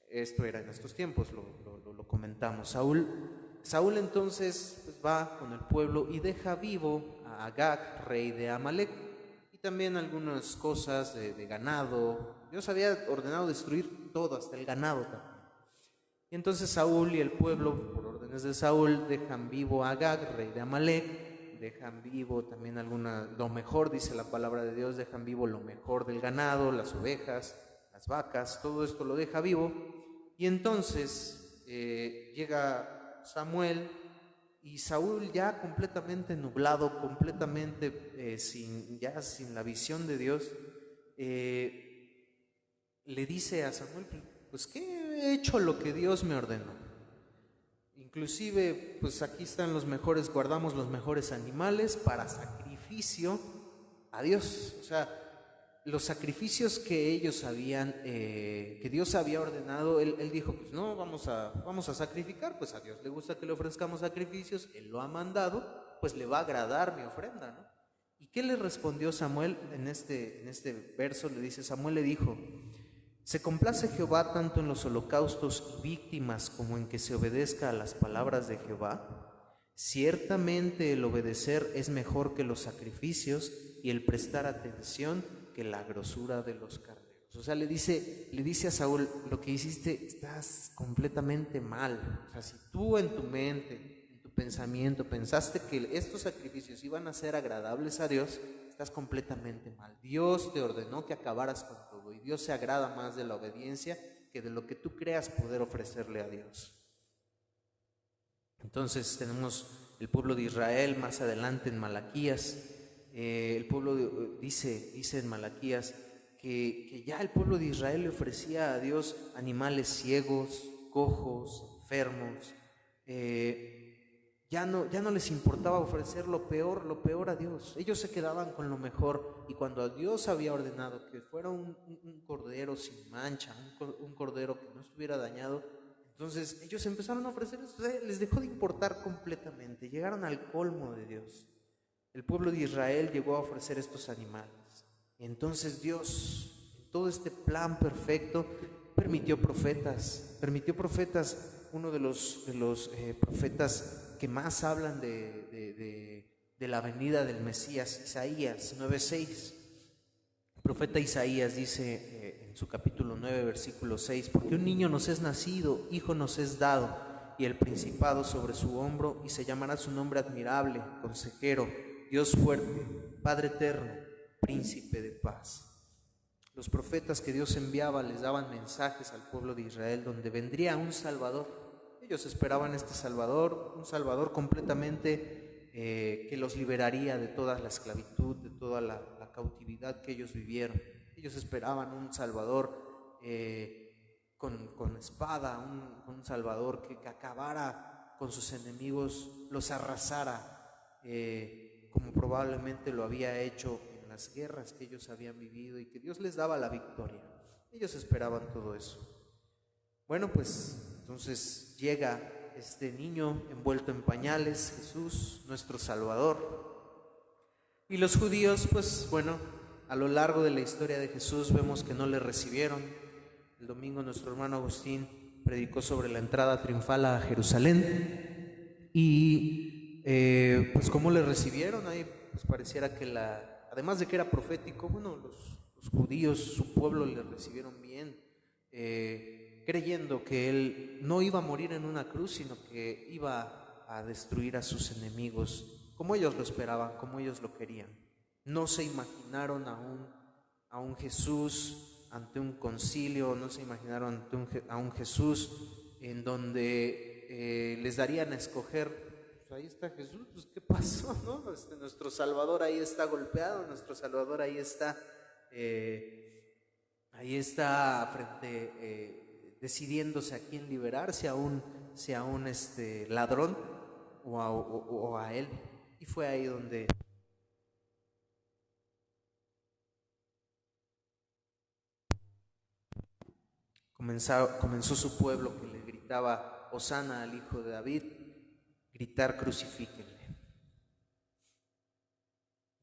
Esto era en estos tiempos, lo comentamos. Saúl entonces pues, va con el pueblo y deja vivo a Agag, rey de Amalek, y también algunas cosas de ganado. Dios había ordenado destruir todo, hasta el ganado también. Y entonces Saúl y el pueblo, por órdenes de Saúl, dejan vivo a Agag, rey de Amalek, dejan vivo también lo mejor, dice la palabra de Dios, dejan vivo lo mejor del ganado, las ovejas, las vacas, todo esto lo deja vivo. Y entonces llega Samuel y Saúl, ya completamente nublado, completamente sin la visión de Dios, le dice a Samuel, pues que he hecho lo que Dios me ordenó. Inclusive, pues aquí están los mejores, guardamos los mejores animales para sacrificio a Dios. O sea, los sacrificios que ellos habían, que Dios había ordenado, él dijo, pues no, vamos a sacrificar, pues a Dios le gusta que le ofrezcamos sacrificios, Él lo ha mandado, pues le va a agradar mi ofrenda, ¿no? ¿Y qué le respondió Samuel en este verso? Le dice, Samuel le dijo, ¿se complace Jehová tanto en los holocaustos y víctimas como en que se obedezca a las palabras de Jehová? Ciertamente el obedecer es mejor que los sacrificios y el prestar atención que la grosura de los carneros. O sea, le dice a Saúl, lo que hiciste estás completamente mal. O sea, si tú en tu mente, en tu pensamiento, pensaste que estos sacrificios iban a ser agradables a Dios, estás completamente mal. Dios te ordenó que acabaras con todo y Dios se agrada más de la obediencia que de lo que tú creas poder ofrecerle a Dios. Entonces tenemos el pueblo de Israel más adelante en Malaquías. El pueblo dice en Malaquías que ya el pueblo de Israel le ofrecía a Dios animales ciegos, cojos, enfermos. Ya no les importaba ofrecer lo peor a Dios. Ellos se quedaban con lo mejor, y cuando a Dios había ordenado que fuera un cordero sin mancha, un cordero que no estuviera dañado, entonces ellos empezaron a ofrecer eso. Les dejó de importar completamente. Llegaron al colmo de Dios. El pueblo de Israel llegó a ofrecer estos animales. Y entonces Dios, en todo este plan perfecto, permitió profetas. Uno de los profetas que más hablan de la venida del Mesías, Isaías 9:6. El profeta Isaías dice en su capítulo 9, versículo 6, porque un niño nos es nacido, hijo nos es dado, y el principado sobre su hombro, y se llamará su nombre admirable, consejero, Dios fuerte, Padre eterno, príncipe de paz. Los profetas que Dios enviaba les daban mensajes al pueblo de Israel donde vendría un Salvador. Ellos esperaban este Salvador, un Salvador completamente que los liberaría de toda la esclavitud, de toda la cautividad que ellos vivieron. Ellos esperaban un Salvador con espada, un Salvador que acabara con sus enemigos, los arrasara, como probablemente lo había hecho en las guerras que ellos habían vivido, y que Dios les daba la victoria. Ellos esperaban todo eso. Bueno, pues entonces llega este niño envuelto en pañales, Jesús, nuestro Salvador. Y los judíos, pues bueno, a lo largo de la historia de Jesús vemos que no le recibieron. El domingo nuestro hermano Agustín predicó sobre la entrada triunfal a Jerusalén. Y pues cómo le recibieron, ahí pues pareciera que además de que era profético, bueno, los judíos, su pueblo, le recibieron bien, creyendo que él no iba a morir en una cruz, sino que iba a destruir a sus enemigos, como ellos lo esperaban, como ellos lo querían. No se imaginaron a un Jesús ante un concilio, no se imaginaron a un Jesús en donde les darían a escoger pues ahí está Jesús, pues ¿qué pasó, no? Nuestro Salvador ahí está golpeado, nuestro Salvador ahí está frente, decidiéndose a quién liberar, si a un ladrón o a él. Y fue ahí donde comenzó su pueblo, que le gritaba Hosana al hijo de David, gritar crucifíquenle.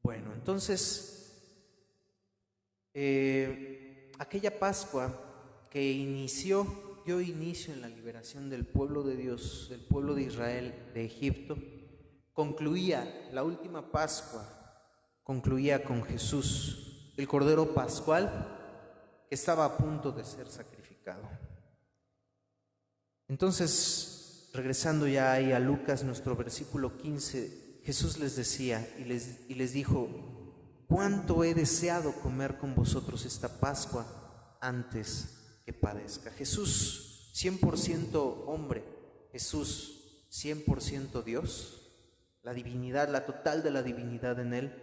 Bueno, entonces aquella Pascua que dio inicio en la liberación del pueblo de Dios, del pueblo de Israel de Egipto, concluía, la última Pascua concluía con Jesús, el Cordero Pascual, que estaba a punto de ser sacrificado. Entonces, regresando ya ahí a Lucas, nuestro versículo 15, Jesús les decía y les dijo: cuánto he deseado comer con vosotros esta Pascua antes que padezca. Jesús 100% hombre, Jesús 100% Dios, la divinidad, la total de la divinidad en él.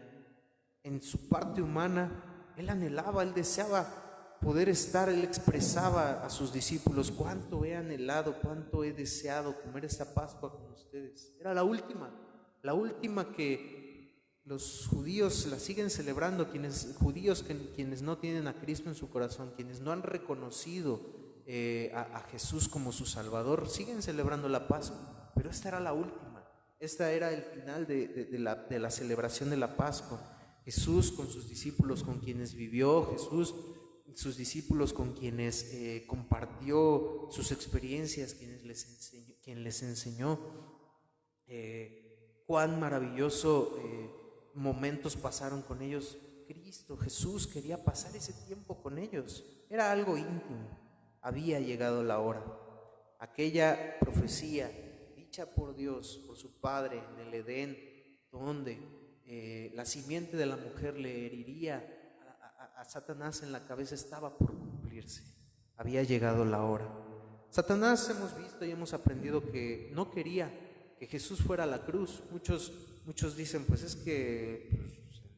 En su parte humana, él anhelaba, él deseaba poder estar, él expresaba a sus discípulos: cuánto he anhelado, cuánto he deseado comer esta Pascua con ustedes. Era la última que los judíos la siguen celebrando, quienes no tienen a Cristo en su corazón, quienes no han reconocido a Jesús como su Salvador, siguen celebrando la Pascua, pero esta era la última, esta era el final de la celebración de la Pascua. Jesús con sus discípulos, con quienes vivió, Jesús, sus discípulos con quienes compartió sus experiencias, quien les enseñó. Cuán maravilloso momentos pasaron con ellos. Cristo Jesús quería pasar ese tiempo con ellos, era algo íntimo. Había llegado la hora. Aquella profecía dicha por Dios, por su Padre en el Edén, donde la simiente de la mujer le heriría a Satanás en la cabeza, estaba por cumplirse. Había llegado la hora. Satanás, hemos visto y hemos aprendido que no quería que Jesús fuera a la cruz. Muchos dicen, pues es que el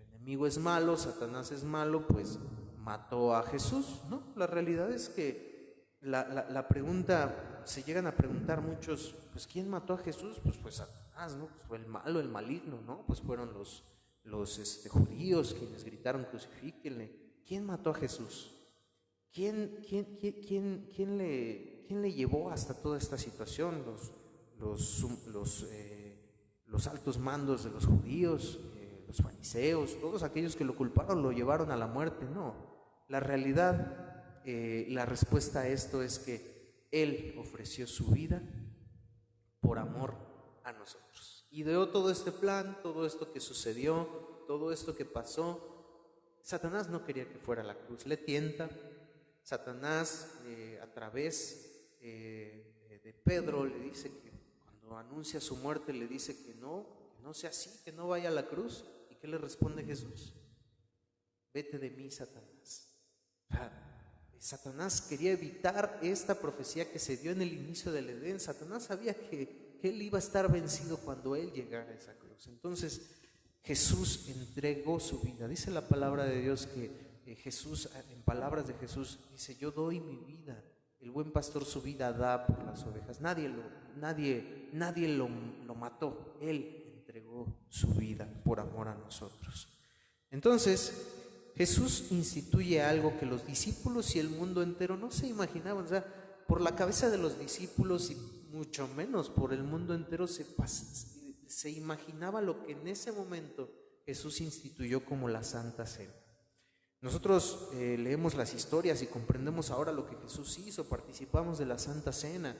enemigo es malo, Satanás es malo, pues mató a Jesús, ¿no? La realidad es que la pregunta, se llegan a preguntar muchos, pues ¿quién mató a Jesús? Pues fue Satanás, ¿no? Pues fue el malo, el maligno, ¿no? Pues fueron los judíos quienes gritaron crucifíquenle. ¿Quién mató a Jesús? ¿Quién le llevó hasta toda esta situación? Los altos mandos de los judíos, los fariseos, todos aquellos que lo culparon, lo llevaron a la muerte. No, la realidad, la respuesta a esto es que Él ofreció su vida por amor a nosotros. Ideó todo este plan, todo esto que sucedió, todo esto que pasó. Satanás no quería que fuera a la cruz, le tienta. Satanás, a través de Pedro, le dice que cuando anuncia su muerte, le dice que no sea así, que no vaya a la cruz. ¿Y qué le responde Jesús? Vete de mí, Satanás. Satanás quería evitar esta profecía que se dio en el inicio del Edén. Satanás sabía que él iba a estar vencido cuando él llegara a esa cruz. Entonces Jesús entregó su vida. Dice la palabra de Dios que Jesús, en palabras de Jesús, dice: yo doy mi vida. El buen pastor su vida da por las ovejas. Nadie lo mató. Él entregó su vida por amor a nosotros. Entonces Jesús instituye algo que los discípulos y el mundo entero no se imaginaban. O sea, por la cabeza de los discípulos y mucho menos por el mundo entero se imaginaba lo que en ese momento Jesús instituyó como la Santa Cena. Nosotros leemos las historias y comprendemos ahora lo que Jesús hizo, participamos de la Santa Cena.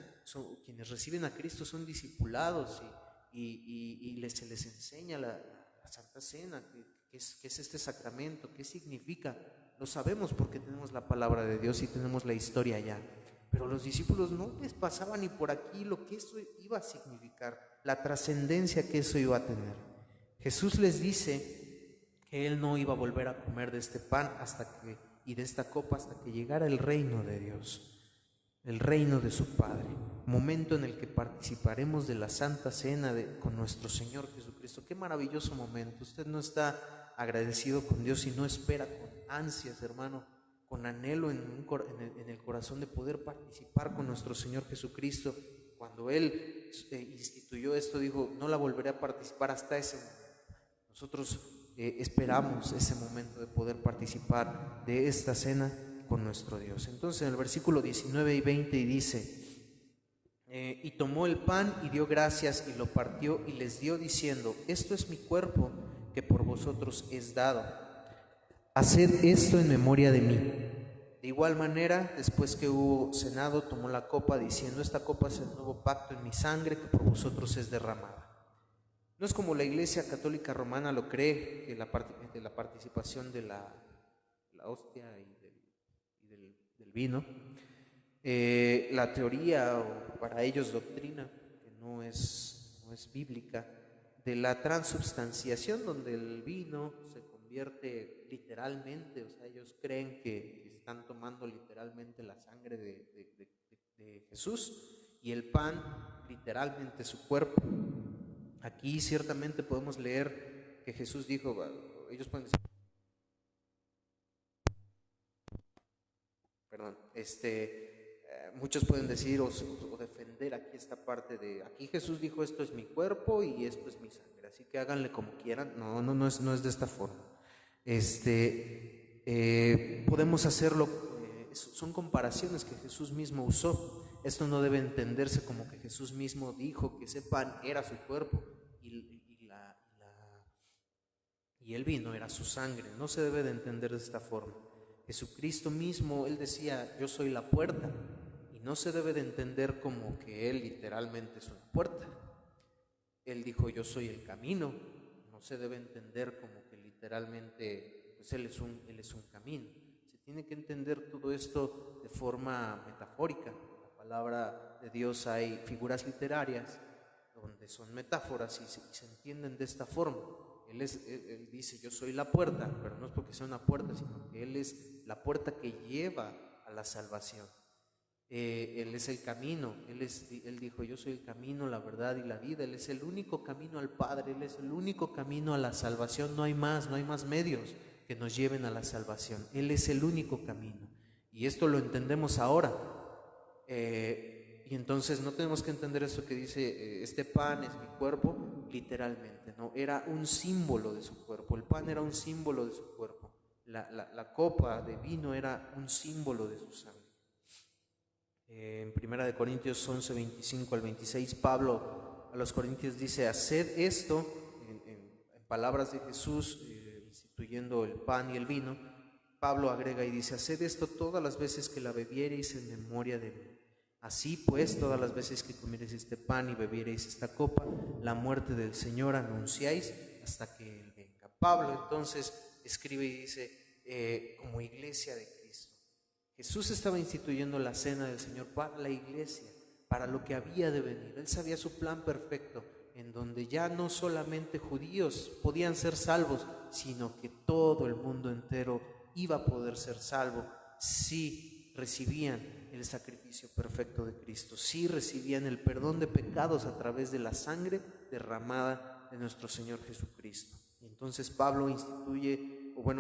Quienes reciben a Cristo son discipulados y se les enseña la Santa Cena, qué es este sacramento, qué significa. Lo sabemos porque tenemos la palabra de Dios y tenemos la historia ya. Pero los discípulos no les pasaba ni por aquí lo que eso iba a significar, la trascendencia que eso iba a tener. Jesús les dice que Él no iba a volver a comer de este pan y de esta copa hasta que llegara el reino de Dios. el reino de su Padre, momento en el que participaremos de la Santa Cena con nuestro Señor Jesucristo. Qué maravilloso momento. Usted no está agradecido con Dios y no espera con ansias, hermano, con anhelo en el corazón de poder participar con nuestro Señor Jesucristo. Cuando Él instituyó esto, dijo, no la volveré a participar hasta ese momento. Nosotros esperamos ese momento de poder participar de esta cena con nuestro Dios. Entonces en el versículo 19 y 20 dice, y tomó el pan y dio gracias y lo partió y les dio diciendo, esto es mi cuerpo que por vosotros es dado. Haced esto en memoria de mí. De igual manera, después que hubo cenado, tomó la copa diciendo, esta copa es el nuevo pacto en mi sangre que por vosotros es derramada. No es como la Iglesia Católica Romana lo cree, que de la participación de la hostia y del vino. La teoría, o para ellos doctrina, que no es bíblica, de la transubstanciación, donde el vino se convierte literalmente, o sea, ellos creen que están tomando literalmente la sangre de Jesús, y el pan literalmente su cuerpo. Aquí ciertamente podemos leer que Jesús dijo, ellos pueden decir, perdón, muchos pueden decir o defender aquí esta parte de, aquí Jesús dijo, esto es mi cuerpo y esto es mi sangre, así que háganle como quieran. No es de esta forma. Podemos hacerlo, son comparaciones que Jesús mismo usó. Esto no debe entenderse como que Jesús mismo dijo que ese pan era su cuerpo y el vino era su sangre. No se debe de entender de esta forma. Jesucristo mismo, Él decía, yo soy la puerta, y no se debe de entender como que Él literalmente es una puerta. Él dijo, yo soy el camino. No se debe entender como que literalmente pues Él es un camino. Se tiene que entender todo esto de forma metafórica. En la palabra de Dios hay figuras literarias donde son metáforas y se entienden de esta forma. Él dice, yo soy la puerta, pero no es porque sea una puerta, sino que Él es la puerta que lleva a la salvación. Él es el camino. Él dijo, yo soy el camino, la verdad y la vida. Él es el único camino al Padre, Él es el único camino a la salvación. No hay más medios que nos lleven a la salvación. Él es el único camino. Y esto lo entendemos ahora. Y entonces no tenemos que entender esto que dice, este pan es mi cuerpo, literalmente, no, era un símbolo de su cuerpo. El pan era un símbolo de su cuerpo. La copa de vino era un símbolo de su sangre. En 1 Corintios 11, 25 al 26, Pablo a los Corintios dice, haced esto, en palabras de Jesús, instituyendo el pan y el vino. Pablo agrega y dice, haced esto todas las veces que la bebiereis en memoria de mí. Así pues, todas las veces que comiereis este pan y bebiereis esta copa, la muerte del Señor anunciáis hasta que Él venga. Pablo entonces escribe y dice, como iglesia de Cristo, Jesús estaba instituyendo la cena del Señor para la iglesia, para lo que había de venir. Él sabía su plan perfecto, en donde ya no solamente judíos podían ser salvos, sino que todo el mundo entero iba a poder ser salvo si recibían el sacrificio perfecto de Cristo, si recibían el perdón de pecados a través de la sangre derramada de nuestro Señor Jesucristo. Y entonces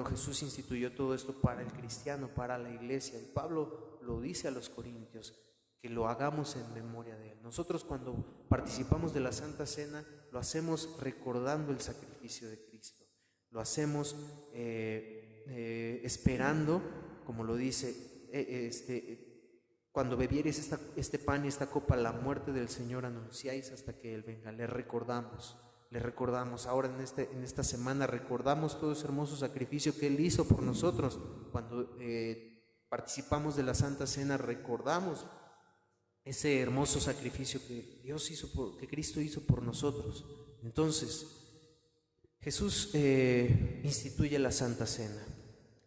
Jesús instituyó todo esto para el cristiano, para la iglesia. Y Pablo lo dice a los corintios, que lo hagamos en memoria de Él. Nosotros cuando participamos de la Santa Cena, lo hacemos recordando el sacrificio de Cristo. Lo hacemos esperando, como lo dice, cuando bebiereis este pan y esta copa, la muerte del Señor anunciáis hasta que Él venga. Le recordamos. Ahora en esta semana recordamos todo ese hermoso sacrificio que Él hizo por nosotros. Cuando participamos de la Santa Cena, recordamos ese hermoso sacrificio que que Cristo hizo por nosotros. Entonces, Jesús instituye la Santa Cena.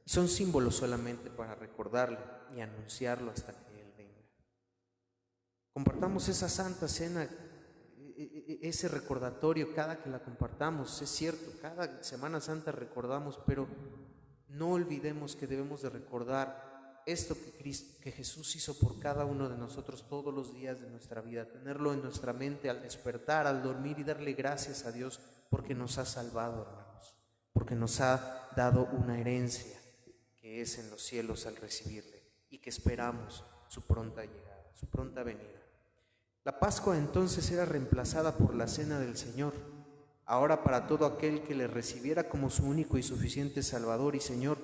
Son símbolos solamente para recordarle y anunciarlo hasta que Él venga. Compartamos esa Santa Cena, ese recordatorio cada que la compartamos. Es cierto, cada Semana Santa recordamos, pero no olvidemos que debemos de recordar esto que Jesús hizo por cada uno de nosotros todos los días de nuestra vida, tenerlo en nuestra mente al despertar, al dormir y darle gracias a Dios porque nos ha salvado, hermanos, porque nos ha dado una herencia que es en los cielos al recibirle y que esperamos su pronta llegada, su pronta venida. La Pascua entonces era reemplazada por la Cena del Señor, ahora para todo aquel que le recibiera como su único y suficiente Salvador y Señor,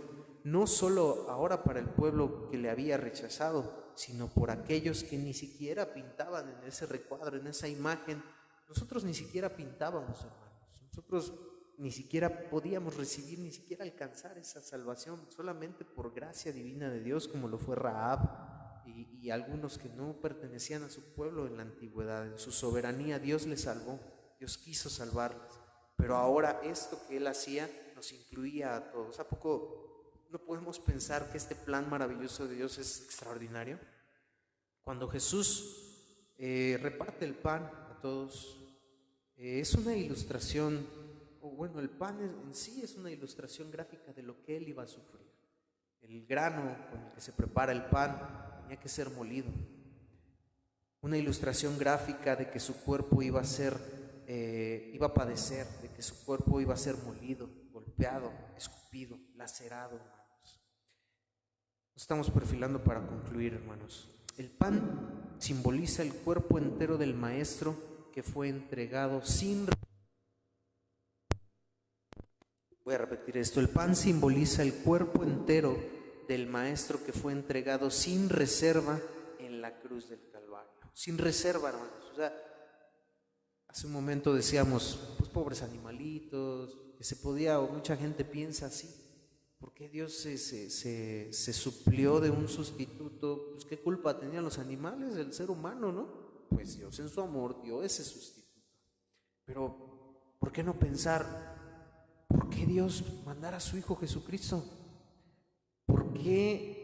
no solo ahora para el pueblo que le había rechazado, sino por aquellos que ni siquiera pintaban en ese recuadro, en esa imagen. Nosotros ni siquiera pintábamos, hermanos. Nosotros ni siquiera podíamos recibir, ni siquiera alcanzar esa salvación, solamente por gracia divina de Dios, como lo fue Rahab y algunos que no pertenecían a su pueblo en la antigüedad. En su soberanía Dios les salvó, Dios quiso salvarles. Pero ahora esto que Él hacía nos incluía a todos. ¿A poco no podemos pensar que este plan maravilloso de Dios es extraordinario? Cuando Jesús reparte el pan a todos, es una ilustración, o bueno, el pan en sí es una ilustración gráfica de lo que Él iba a sufrir. El grano con el que se prepara el pan tenía que ser molido. Una ilustración gráfica de que su cuerpo iba a padecer, de que su cuerpo iba a ser molido, golpeado, escupido, lacerado, hermanos. Nos estamos perfilando para concluir, hermanos. El pan simboliza el cuerpo entero del Maestro que fue entregado sin... Voy a repetir esto. El pan simboliza el cuerpo entero del Maestro que fue entregado sin reserva en la cruz del Calvario. Sin reserva, hermanos. O sea, hace un momento decíamos, pues pobres animalitos, que se podía, o mucha gente piensa así. ¿Por qué Dios se suplió de un sustituto? Pues qué culpa tenían los animales, el ser humano, ¿no? Pues Dios en su amor dio ese sustituto. Pero, ¿por qué no pensar, por qué Dios mandara a su Hijo Jesucristo? ¿Por qué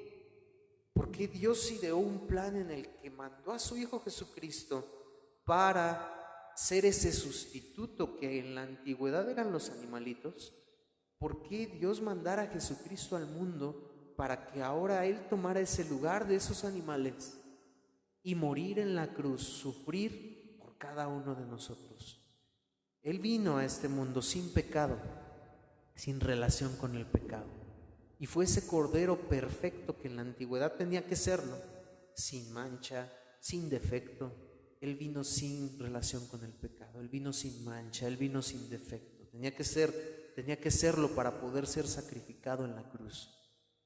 Dios ideó un plan en el que mandó a su Hijo Jesucristo para ser ese sustituto que en la antigüedad eran los animalitos? ¿Por qué Dios mandara a Jesucristo al mundo para que ahora Él tomara ese lugar de esos animales y morir en la cruz, sufrir por cada uno de nosotros? Él vino a este mundo sin pecado, sin relación con el pecado, y fue ese Cordero perfecto que en la antigüedad tenía que serlo, sin mancha, sin defecto. Él vino sin relación con el pecado, Él vino sin mancha, Él vino sin defecto. Tenía que serlo para poder ser sacrificado en la cruz.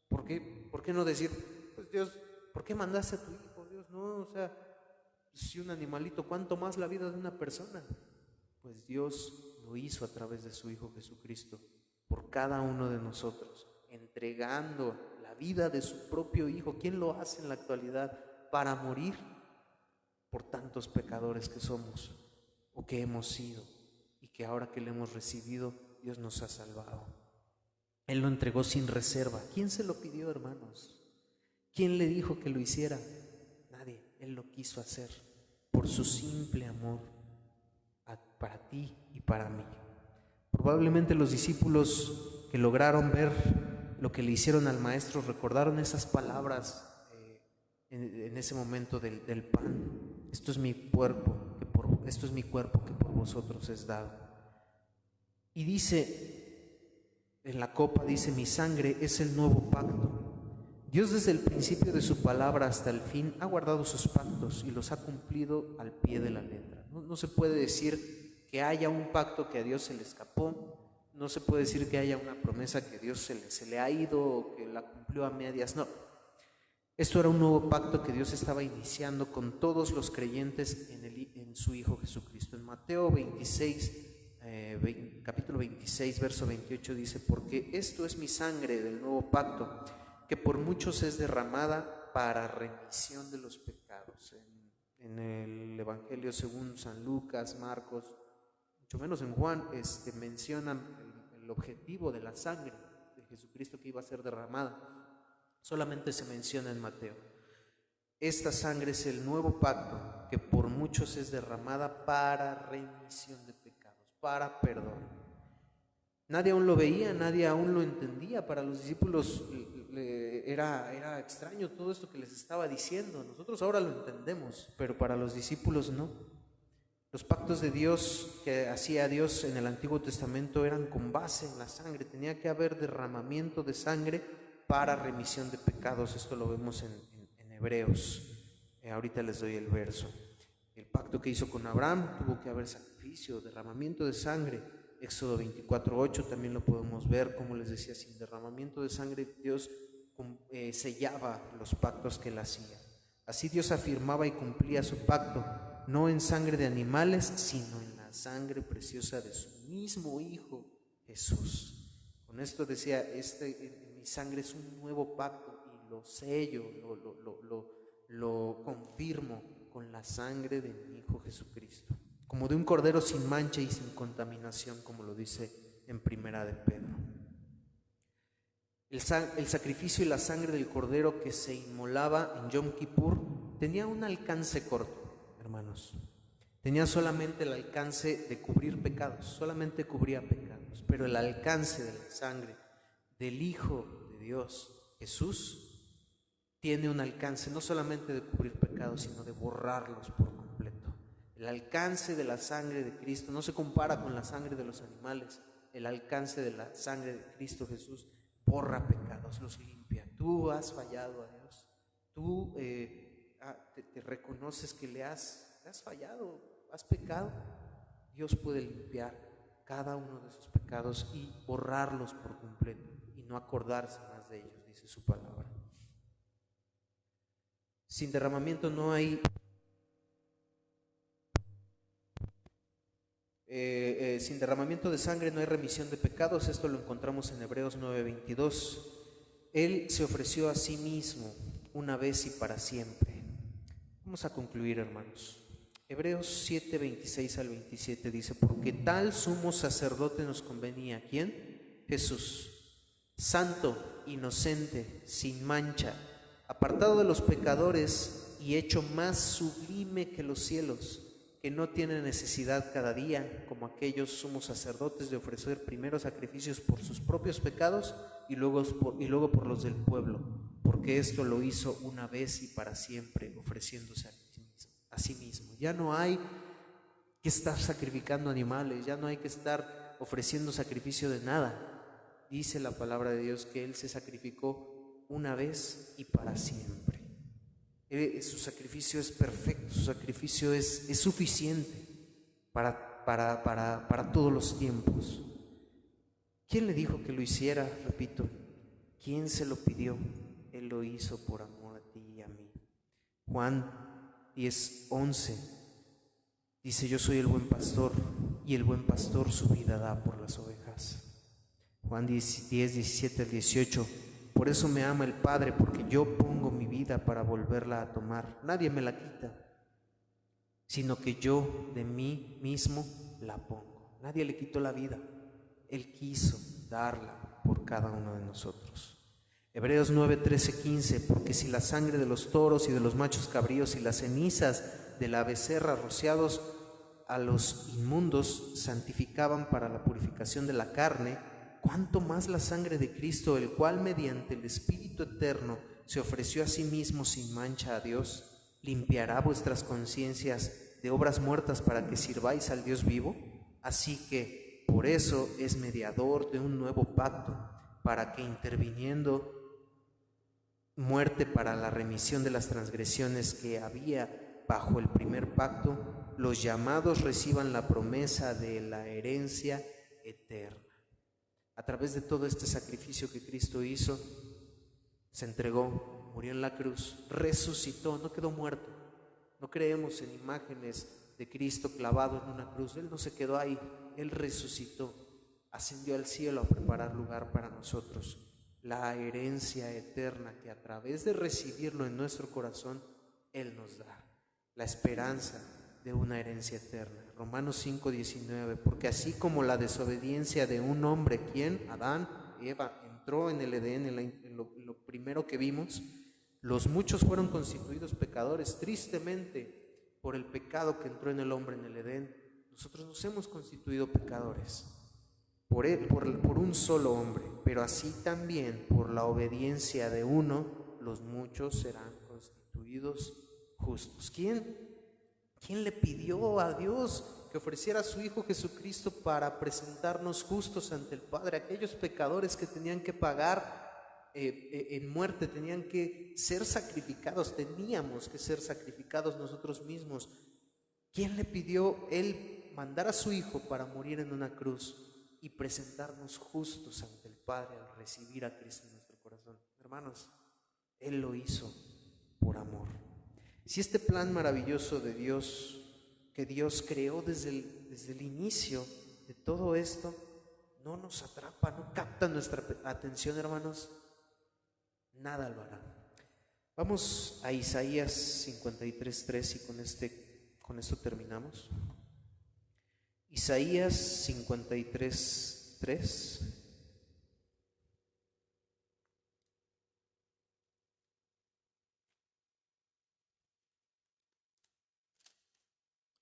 ¿Por qué no decir, pues Dios, ¿por qué mandaste a tu Hijo? Dios, no, o sea, si un animalito, ¿cuánto más la vida de una persona? Pues Dios lo hizo a través de su Hijo Jesucristo, por cada uno de nosotros, entregando la vida de su propio Hijo. ¿Quién lo hace en la actualidad para morir por tantos pecadores que somos o que hemos sido, y que ahora que le hemos recibido, Dios nos ha salvado? Él lo entregó sin reserva. ¿Quién se lo pidió, hermanos? ¿Quién le dijo que lo hiciera? Nadie. Él lo quiso hacer por su simple amor para ti y para mí. Probablemente los discípulos que lograron ver lo que le hicieron al Maestro recordaron esas palabras en ese momento del pan. Esto es mi cuerpo que por vosotros es dado. Y dice, en la copa dice, mi sangre es el nuevo pacto. Dios desde el principio de su palabra hasta el fin ha guardado sus pactos y los ha cumplido al pie de la letra. No se puede decir que haya un pacto que a Dios se le escapó, no se puede decir que haya una promesa que Dios se le ha ido o que la cumplió a medias, no. Esto era un nuevo pacto que Dios estaba iniciando con todos los creyentes en su Hijo Jesucristo. En Mateo 26, capítulo 26, verso 28 dice, porque esto es mi sangre del nuevo pacto, que por muchos es derramada para remisión de los pecados. En el Evangelio según San Lucas, Marcos, mucho menos en Juan, mencionan el objetivo de la sangre de Jesucristo que iba a ser derramada. Solamente se menciona en Mateo. Esta sangre es el nuevo pacto que por muchos es derramada para remisión de pecados, para perdón. Nadie aún lo veía, nadie aún lo entendía. Para los discípulos era extraño todo esto que les estaba diciendo. Nosotros ahora lo entendemos, pero para los discípulos no. Los pactos de Dios que hacía Dios en el Antiguo Testamento eran con base en la sangre. Tenía que haber derramamiento de sangre para remisión de pecados. Esto lo vemos en Hebreos. Ahorita les doy el verso. El pacto que hizo con Abraham tuvo que haber sacrificio, derramamiento de sangre. Éxodo 24:8 también lo podemos ver. Como les decía, sin derramamiento de sangre Dios sellaba los pactos que él hacía. Así Dios afirmaba y cumplía su pacto, no en sangre de animales, sino en la sangre preciosa de su mismo Hijo Jesús. Con esto decía, mi sangre es un nuevo pacto y lo sello, lo confirmo con la sangre de mi Hijo Jesucristo, como de un cordero sin mancha y sin contaminación, como lo dice en Primera de Pedro. El sacrificio y la sangre del cordero que se inmolaba en Yom Kippur tenía un alcance corto, hermanos. Tenía solamente el alcance de cubrir pecados, solamente cubría pecados, pero el alcance de la sangre del Hijo de Dios, Jesús, tiene un alcance no solamente de cubrir pecados, sino de borrarlos por completo. El alcance de la sangre de Cristo no se compara con la sangre de los animales. El alcance de la sangre de Cristo Jesús borra pecados, los limpia. Tú has fallado a Dios, tú te reconoces que le has fallado, has pecado. Dios puede limpiar cada uno de esos pecados y borrarlos por completo y no acordarse más de ellos, dice su palabra. Sin derramamiento no hay sin derramamiento de sangre no hay remisión de pecados. Esto lo encontramos en Hebreos 9:22. Él se ofreció a sí mismo una vez y para siempre. Vamos a concluir, hermanos. Hebreos 7:26 al 27 dice: porque tal sumo sacerdote nos convenía. ¿Quién? Jesús, santo, inocente, sin mancha, apartado de los pecadores y hecho más sublime que los cielos, que no tiene necesidad cada día, como aquellos sumos sacerdotes, de ofrecer primero sacrificios por sus propios pecados y luego por los del pueblo, porque esto lo hizo una vez y para siempre, ofreciéndose a sí mismo. Ya no hay que estar sacrificando animales, ya no hay que estar ofreciendo sacrificio de nada. Dice la palabra de Dios que Él se sacrificó una vez y para siempre. Su sacrificio es perfecto, su sacrificio es suficiente para todos los tiempos. ¿Quién le dijo que lo hiciera? Repito, ¿quién se lo pidió? Él lo hizo por amor a ti y a mí. Juan 10:11 dice: yo soy el buen pastor y el buen pastor su vida da por las ovejas. Juan 10:17 al 18: por eso me ama el Padre, porque yo pongo mi vida para volverla a tomar. Nadie me la quita, sino que yo de mí mismo la pongo. Nadie le quitó la vida, Él quiso darla por cada uno de nosotros. Hebreos 9:13-15: porque si la sangre de los toros y de los machos cabríos y las cenizas de la becerra rociados a los inmundos santificaban para la purificación de la carne, cuánto más la sangre de Cristo, el cual mediante el Espíritu eterno se ofreció a sí mismo sin mancha a Dios, limpiará vuestras conciencias de obras muertas para que sirváis al Dios vivo. Así que por eso es mediador de un nuevo pacto, para que interviniendo muerte para la remisión de las transgresiones que había bajo el primer pacto, los llamados reciban la promesa de la herencia eterna. A través de todo este sacrificio que Cristo hizo, se entregó, murió en la cruz, resucitó, no quedó muerto. No creemos en imágenes de Cristo clavado en una cruz. Él no se quedó ahí, Él resucitó, ascendió al cielo a preparar lugar para nosotros, la herencia eterna que a través de recibirlo en nuestro corazón, Él nos da, la esperanza de una herencia eterna. Romanos 5:19: porque así como la desobediencia de un hombre, quien Adán, Eva, entró en el Edén, en lo primero que vimos, los muchos fueron constituidos pecadores. Tristemente, por el pecado que entró en el hombre en el Edén, nosotros nos hemos constituido pecadores por un solo hombre. pero así también por la obediencia de uno, los muchos serán constituidos justos. ¿Quién le pidió a Dios que ofreciera a su Hijo Jesucristo para presentarnos justos ante el Padre? Aquellos pecadores que tenían que pagar en muerte, tenían que ser sacrificados, teníamos que ser sacrificados nosotros mismos. ¿Quién le pidió Él mandar a su Hijo para morir en una cruz y presentarnos justos ante el Padre al recibir a Cristo en nuestro corazón? Hermanos, Él lo hizo por amor. Si este plan maravilloso de Dios, que Dios creó desde el inicio de todo esto, no nos atrapa, no capta nuestra atención, hermanos, nada lo hará. Vamos a Isaías 53:3 y con esto terminamos. Isaías 53:3.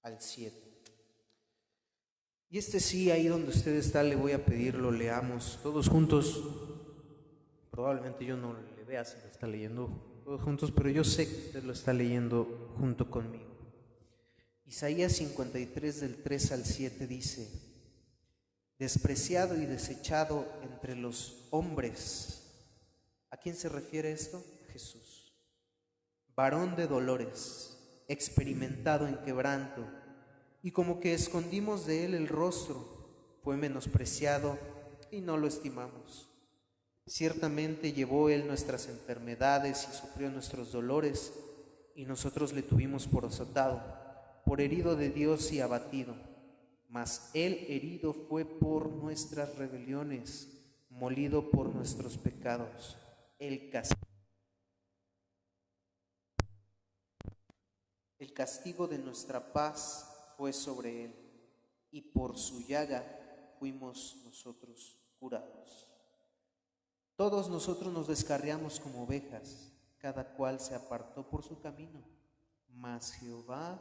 Al 7. Y sí, ahí donde usted está, le voy a pedir lo leamos todos juntos. Probablemente yo no le vea si lo está leyendo todos juntos, pero yo sé que usted lo está leyendo junto conmigo. Isaías 53 del 3 al 7 dice: despreciado y desechado entre los hombres. ¿A quién se refiere esto? Jesús. Varón de dolores, experimentado en quebranto, y como que escondimos de él el rostro, fue menospreciado y no lo estimamos. Ciertamente llevó él nuestras enfermedades y sufrió nuestros dolores, y nosotros le tuvimos por azotado, por herido de Dios y abatido. Mas él herido fue por nuestras rebeliones, molido por nuestros pecados. El castigo de nuestra paz fue sobre él, y por su llaga fuimos nosotros curados. Todos nosotros nos descarriamos como ovejas, cada cual se apartó por su camino, mas Jehová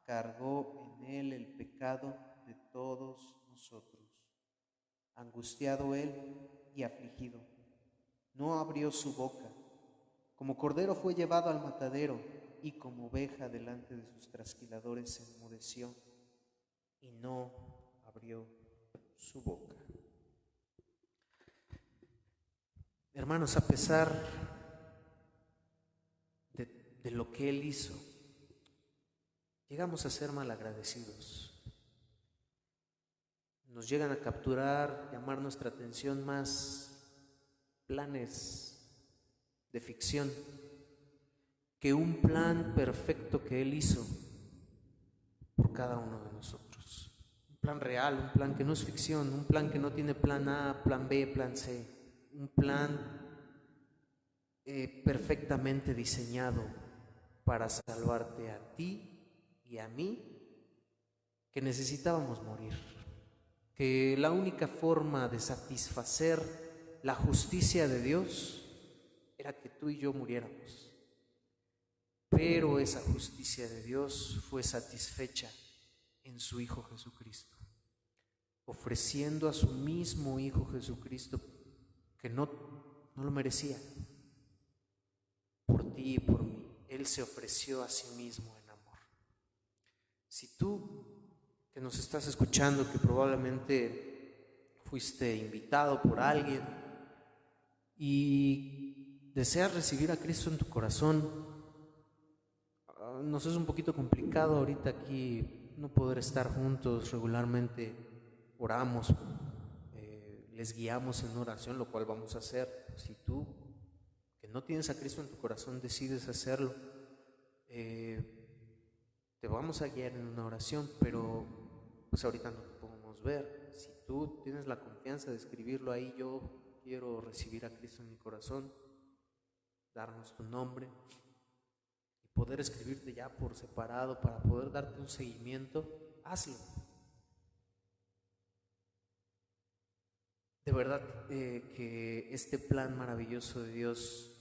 cargó en él el pecado de todos nosotros. Angustiado él y afligido, no abrió su boca. Como cordero fue llevado al matadero, y como oveja delante de sus trasquiladores se enmudeció, y no abrió su boca. Hermanos, a pesar de lo que Él hizo, llegamos a ser malagradecidos. Nos llegan a capturar, llamar nuestra atención más planes de ficción que un plan perfecto que Él hizo por cada uno de nosotros. Un plan real, un plan que no es ficción, un plan que no tiene plan A, plan B, plan C. Un plan perfectamente diseñado para salvarte a ti y a mí, que necesitábamos morir, que la única forma de satisfacer la justicia de Dios era que tú y yo muriéramos. Pero esa justicia de Dios fue satisfecha en su Hijo Jesucristo, ofreciendo a su mismo Hijo Jesucristo, que no lo merecía, por ti y por mí. Él se ofreció a sí mismo en amor. Si tú que nos estás escuchando, que probablemente fuiste invitado por alguien y deseas recibir a Cristo en tu corazón, nos es un poquito complicado ahorita aquí no poder estar juntos regularmente. Oramos, les guiamos en oración, lo cual vamos a hacer. Si tú que no tienes a Cristo en tu corazón decides hacerlo, te vamos a guiar en una oración, pero pues ahorita no te podemos ver. Si tú tienes la confianza de escribirlo ahí: yo quiero recibir a Cristo en mi corazón, darnos tu nombre y poder escribirte ya por separado para poder darte un seguimiento, hazlo. De verdad que este plan maravilloso de Dios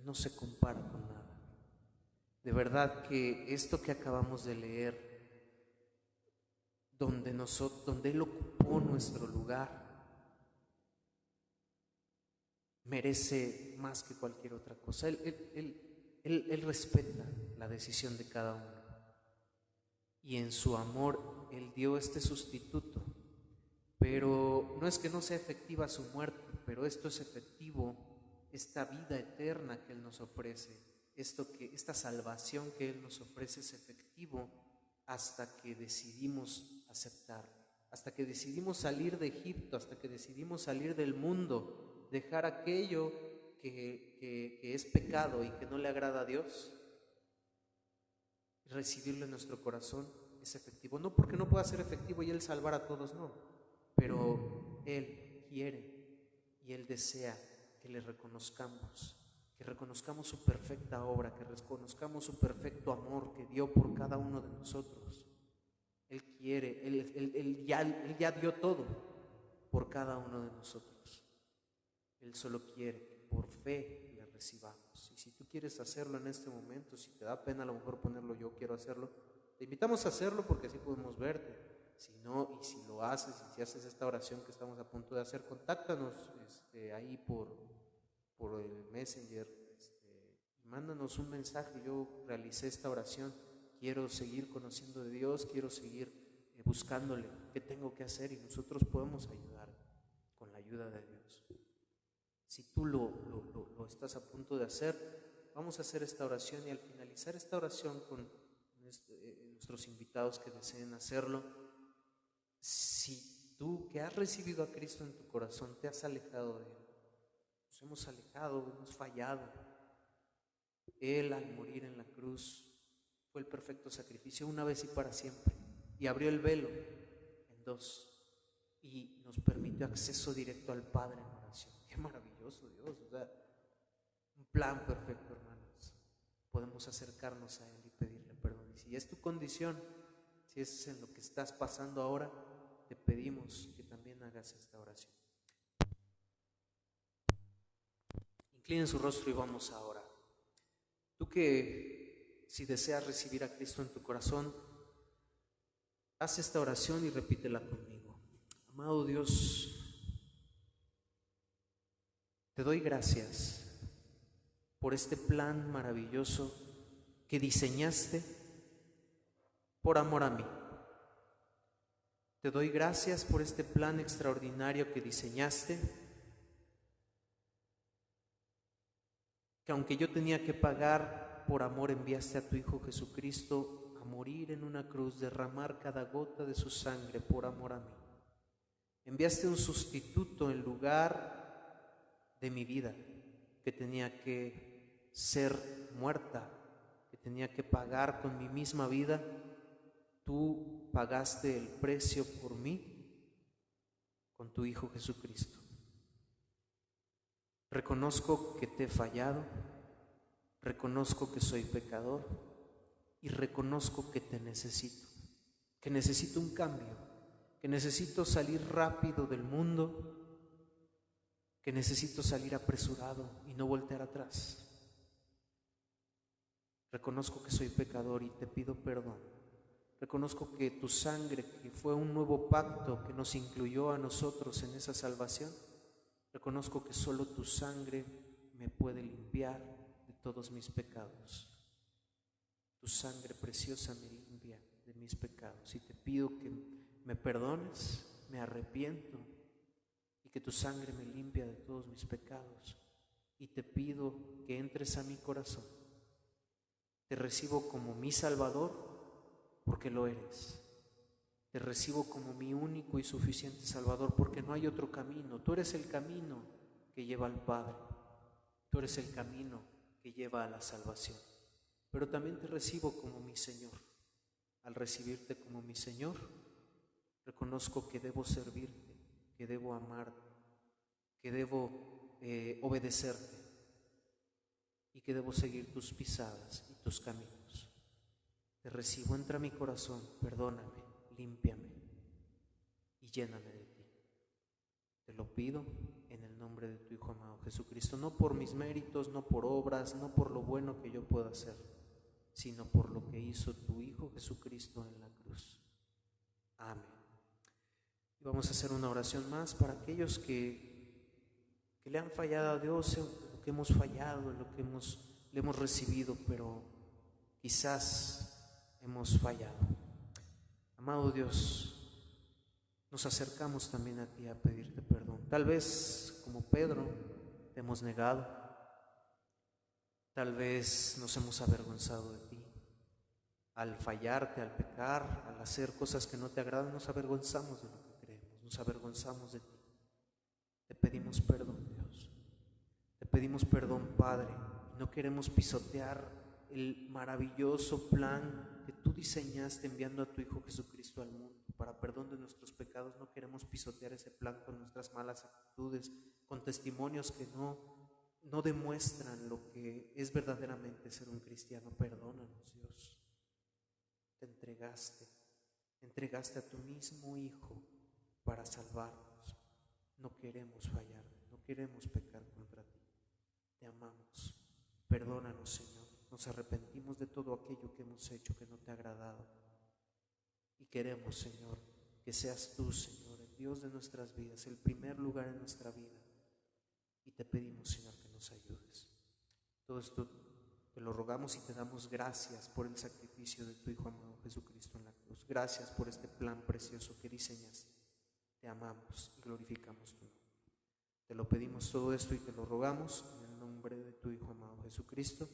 no se compara con nada. De verdad que esto que acabamos de leer, donde Él ocupó nuestro lugar, merece más que cualquier otra cosa. Él respeta la decisión de cada uno. Y en su amor, Él dio este sustituto. Pero no es que no sea efectiva su muerte, pero esto es efectivo, esta vida eterna que Él nos ofrece, esta salvación que Él nos ofrece es efectivo hasta que decidimos aceptar, hasta que decidimos salir de Egipto, hasta que decidimos salir del mundo, dejar aquello que es pecado y que no le agrada a Dios, recibirlo en nuestro corazón es efectivo. No porque no pueda ser efectivo y Él salvar a todos, no, pero Él quiere y Él desea que le reconozcamos, que reconozcamos su perfecta obra, que reconozcamos su perfecto amor que dio por cada uno de nosotros. Él quiere, Él ya dio todo por cada uno de nosotros. Él solo quiere que por fe le recibamos. Y si tú quieres hacerlo en este momento, si te da pena a lo mejor ponerlo yo quiero hacerlo, te invitamos a hacerlo porque así podemos verte. Si no, y si lo haces, y si haces esta oración que estamos a punto de hacer, contáctanos ahí por el Messenger, y mándanos un mensaje. Yo realicé esta oración, quiero seguir conociendo de Dios, quiero seguir buscándole, qué tengo que hacer, y nosotros podemos ayudar con la ayuda de Dios. Si tú lo estás a punto de hacer, vamos a hacer esta oración, y al finalizar esta oración con nuestros invitados que deseen hacerlo, si tú que has recibido a Cristo en tu corazón te has alejado de Él, nos hemos alejado, hemos fallado, Él al morir en la cruz fue el perfecto sacrificio una vez y para siempre, y abrió el velo en dos y nos permitió acceso directo al Padre en oración. Qué maravilloso Dios, o sea, un plan perfecto, hermanos. Podemos acercarnos a Él y pedirle perdón. Y si es tu condición, si es en lo que estás pasando ahora, te pedimos que también hagas esta oración. Inclinen su rostro y vamos a orar. Tú que si deseas recibir a Cristo en tu corazón, haz esta oración y repítela conmigo. Amado Dios, te doy gracias por este plan maravilloso que diseñaste por amor a mí. Te doy gracias por este plan extraordinario que diseñaste, que aunque yo tenía que pagar, por amor enviaste a tu Hijo Jesucristo a morir en una cruz, derramar cada gota de su sangre por amor a mí. Enviaste un sustituto en lugar de mi vida, que tenía que ser muerta, que tenía que pagar con mi misma vida. Tú pagaste el precio por mí con tu Hijo Jesucristo. Reconozco que te he fallado, reconozco que soy pecador y reconozco que te necesito, que necesito un cambio, que necesito salir rápido del mundo, que necesito salir apresurado y no voltear atrás. Reconozco que soy pecador y te pido perdón. Reconozco que tu sangre, que fue un nuevo pacto que nos incluyó a nosotros en esa salvación, reconozco que solo tu sangre me puede limpiar de todos mis pecados. Tu sangre preciosa me limpia de mis pecados y te pido que me perdones, me arrepiento y que tu sangre me limpia de todos mis pecados, y te pido que entres a mi corazón. Te recibo como mi Salvador porque lo eres. Te recibo como mi único y suficiente Salvador porque no hay otro camino. Tú eres el camino que lleva al Padre. Tú eres el camino que lleva a la salvación. Pero también te recibo como mi Señor. Al recibirte como mi Señor, reconozco que debo servirte, que debo amarte, que debo obedecerte y que debo seguir tus pisadas y tus caminos. Te recibo, entra a mi corazón, perdóname, límpiame y lléname de ti. Te lo pido en el nombre de tu Hijo amado Jesucristo, no por mis méritos, no por obras, no por lo bueno que yo pueda hacer, sino por lo que hizo tu Hijo Jesucristo en la cruz. Amén. Y vamos a hacer una oración más para aquellos que que le han fallado a Dios, en lo que hemos fallado, en lo que le hemos recibido, pero quizás hemos fallado. Amado Dios, nos acercamos también a ti a pedirte perdón. Tal vez, como Pedro, te hemos negado. Tal vez nos hemos avergonzado de ti. Al fallarte, al pecar, al hacer cosas que no te agradan, nos avergonzamos de lo que creemos, nos avergonzamos de ti. Te pedimos perdón, Dios. Te pedimos perdón, Padre. No queremos pisotear el maravilloso plan que tú diseñaste enviando a tu Hijo Jesucristo al mundo para perdón de nuestros pecados. No queremos pisotear ese plan con nuestras malas actitudes, con testimonios que no demuestran lo que es verdaderamente ser un cristiano. Perdónanos, Dios. Te entregaste a tu mismo Hijo para salvarnos. No queremos fallar, no queremos pecar contra ti. Te amamos. Perdónanos, Señor. Nos arrepentimos de todo aquello que hemos hecho que no te ha agradado. Y queremos, Señor, que seas tú, Señor, el Dios de nuestras vidas, el primer lugar en nuestra vida. Y te pedimos, Señor, que nos ayudes. Todo esto te lo rogamos y te damos gracias por el sacrificio de tu Hijo amado Jesucristo en la cruz. Gracias por este plan precioso que diseñaste. Te amamos y glorificamos tu nombre. Te lo pedimos todo esto y te lo rogamos en el nombre de tu Hijo amado Jesucristo.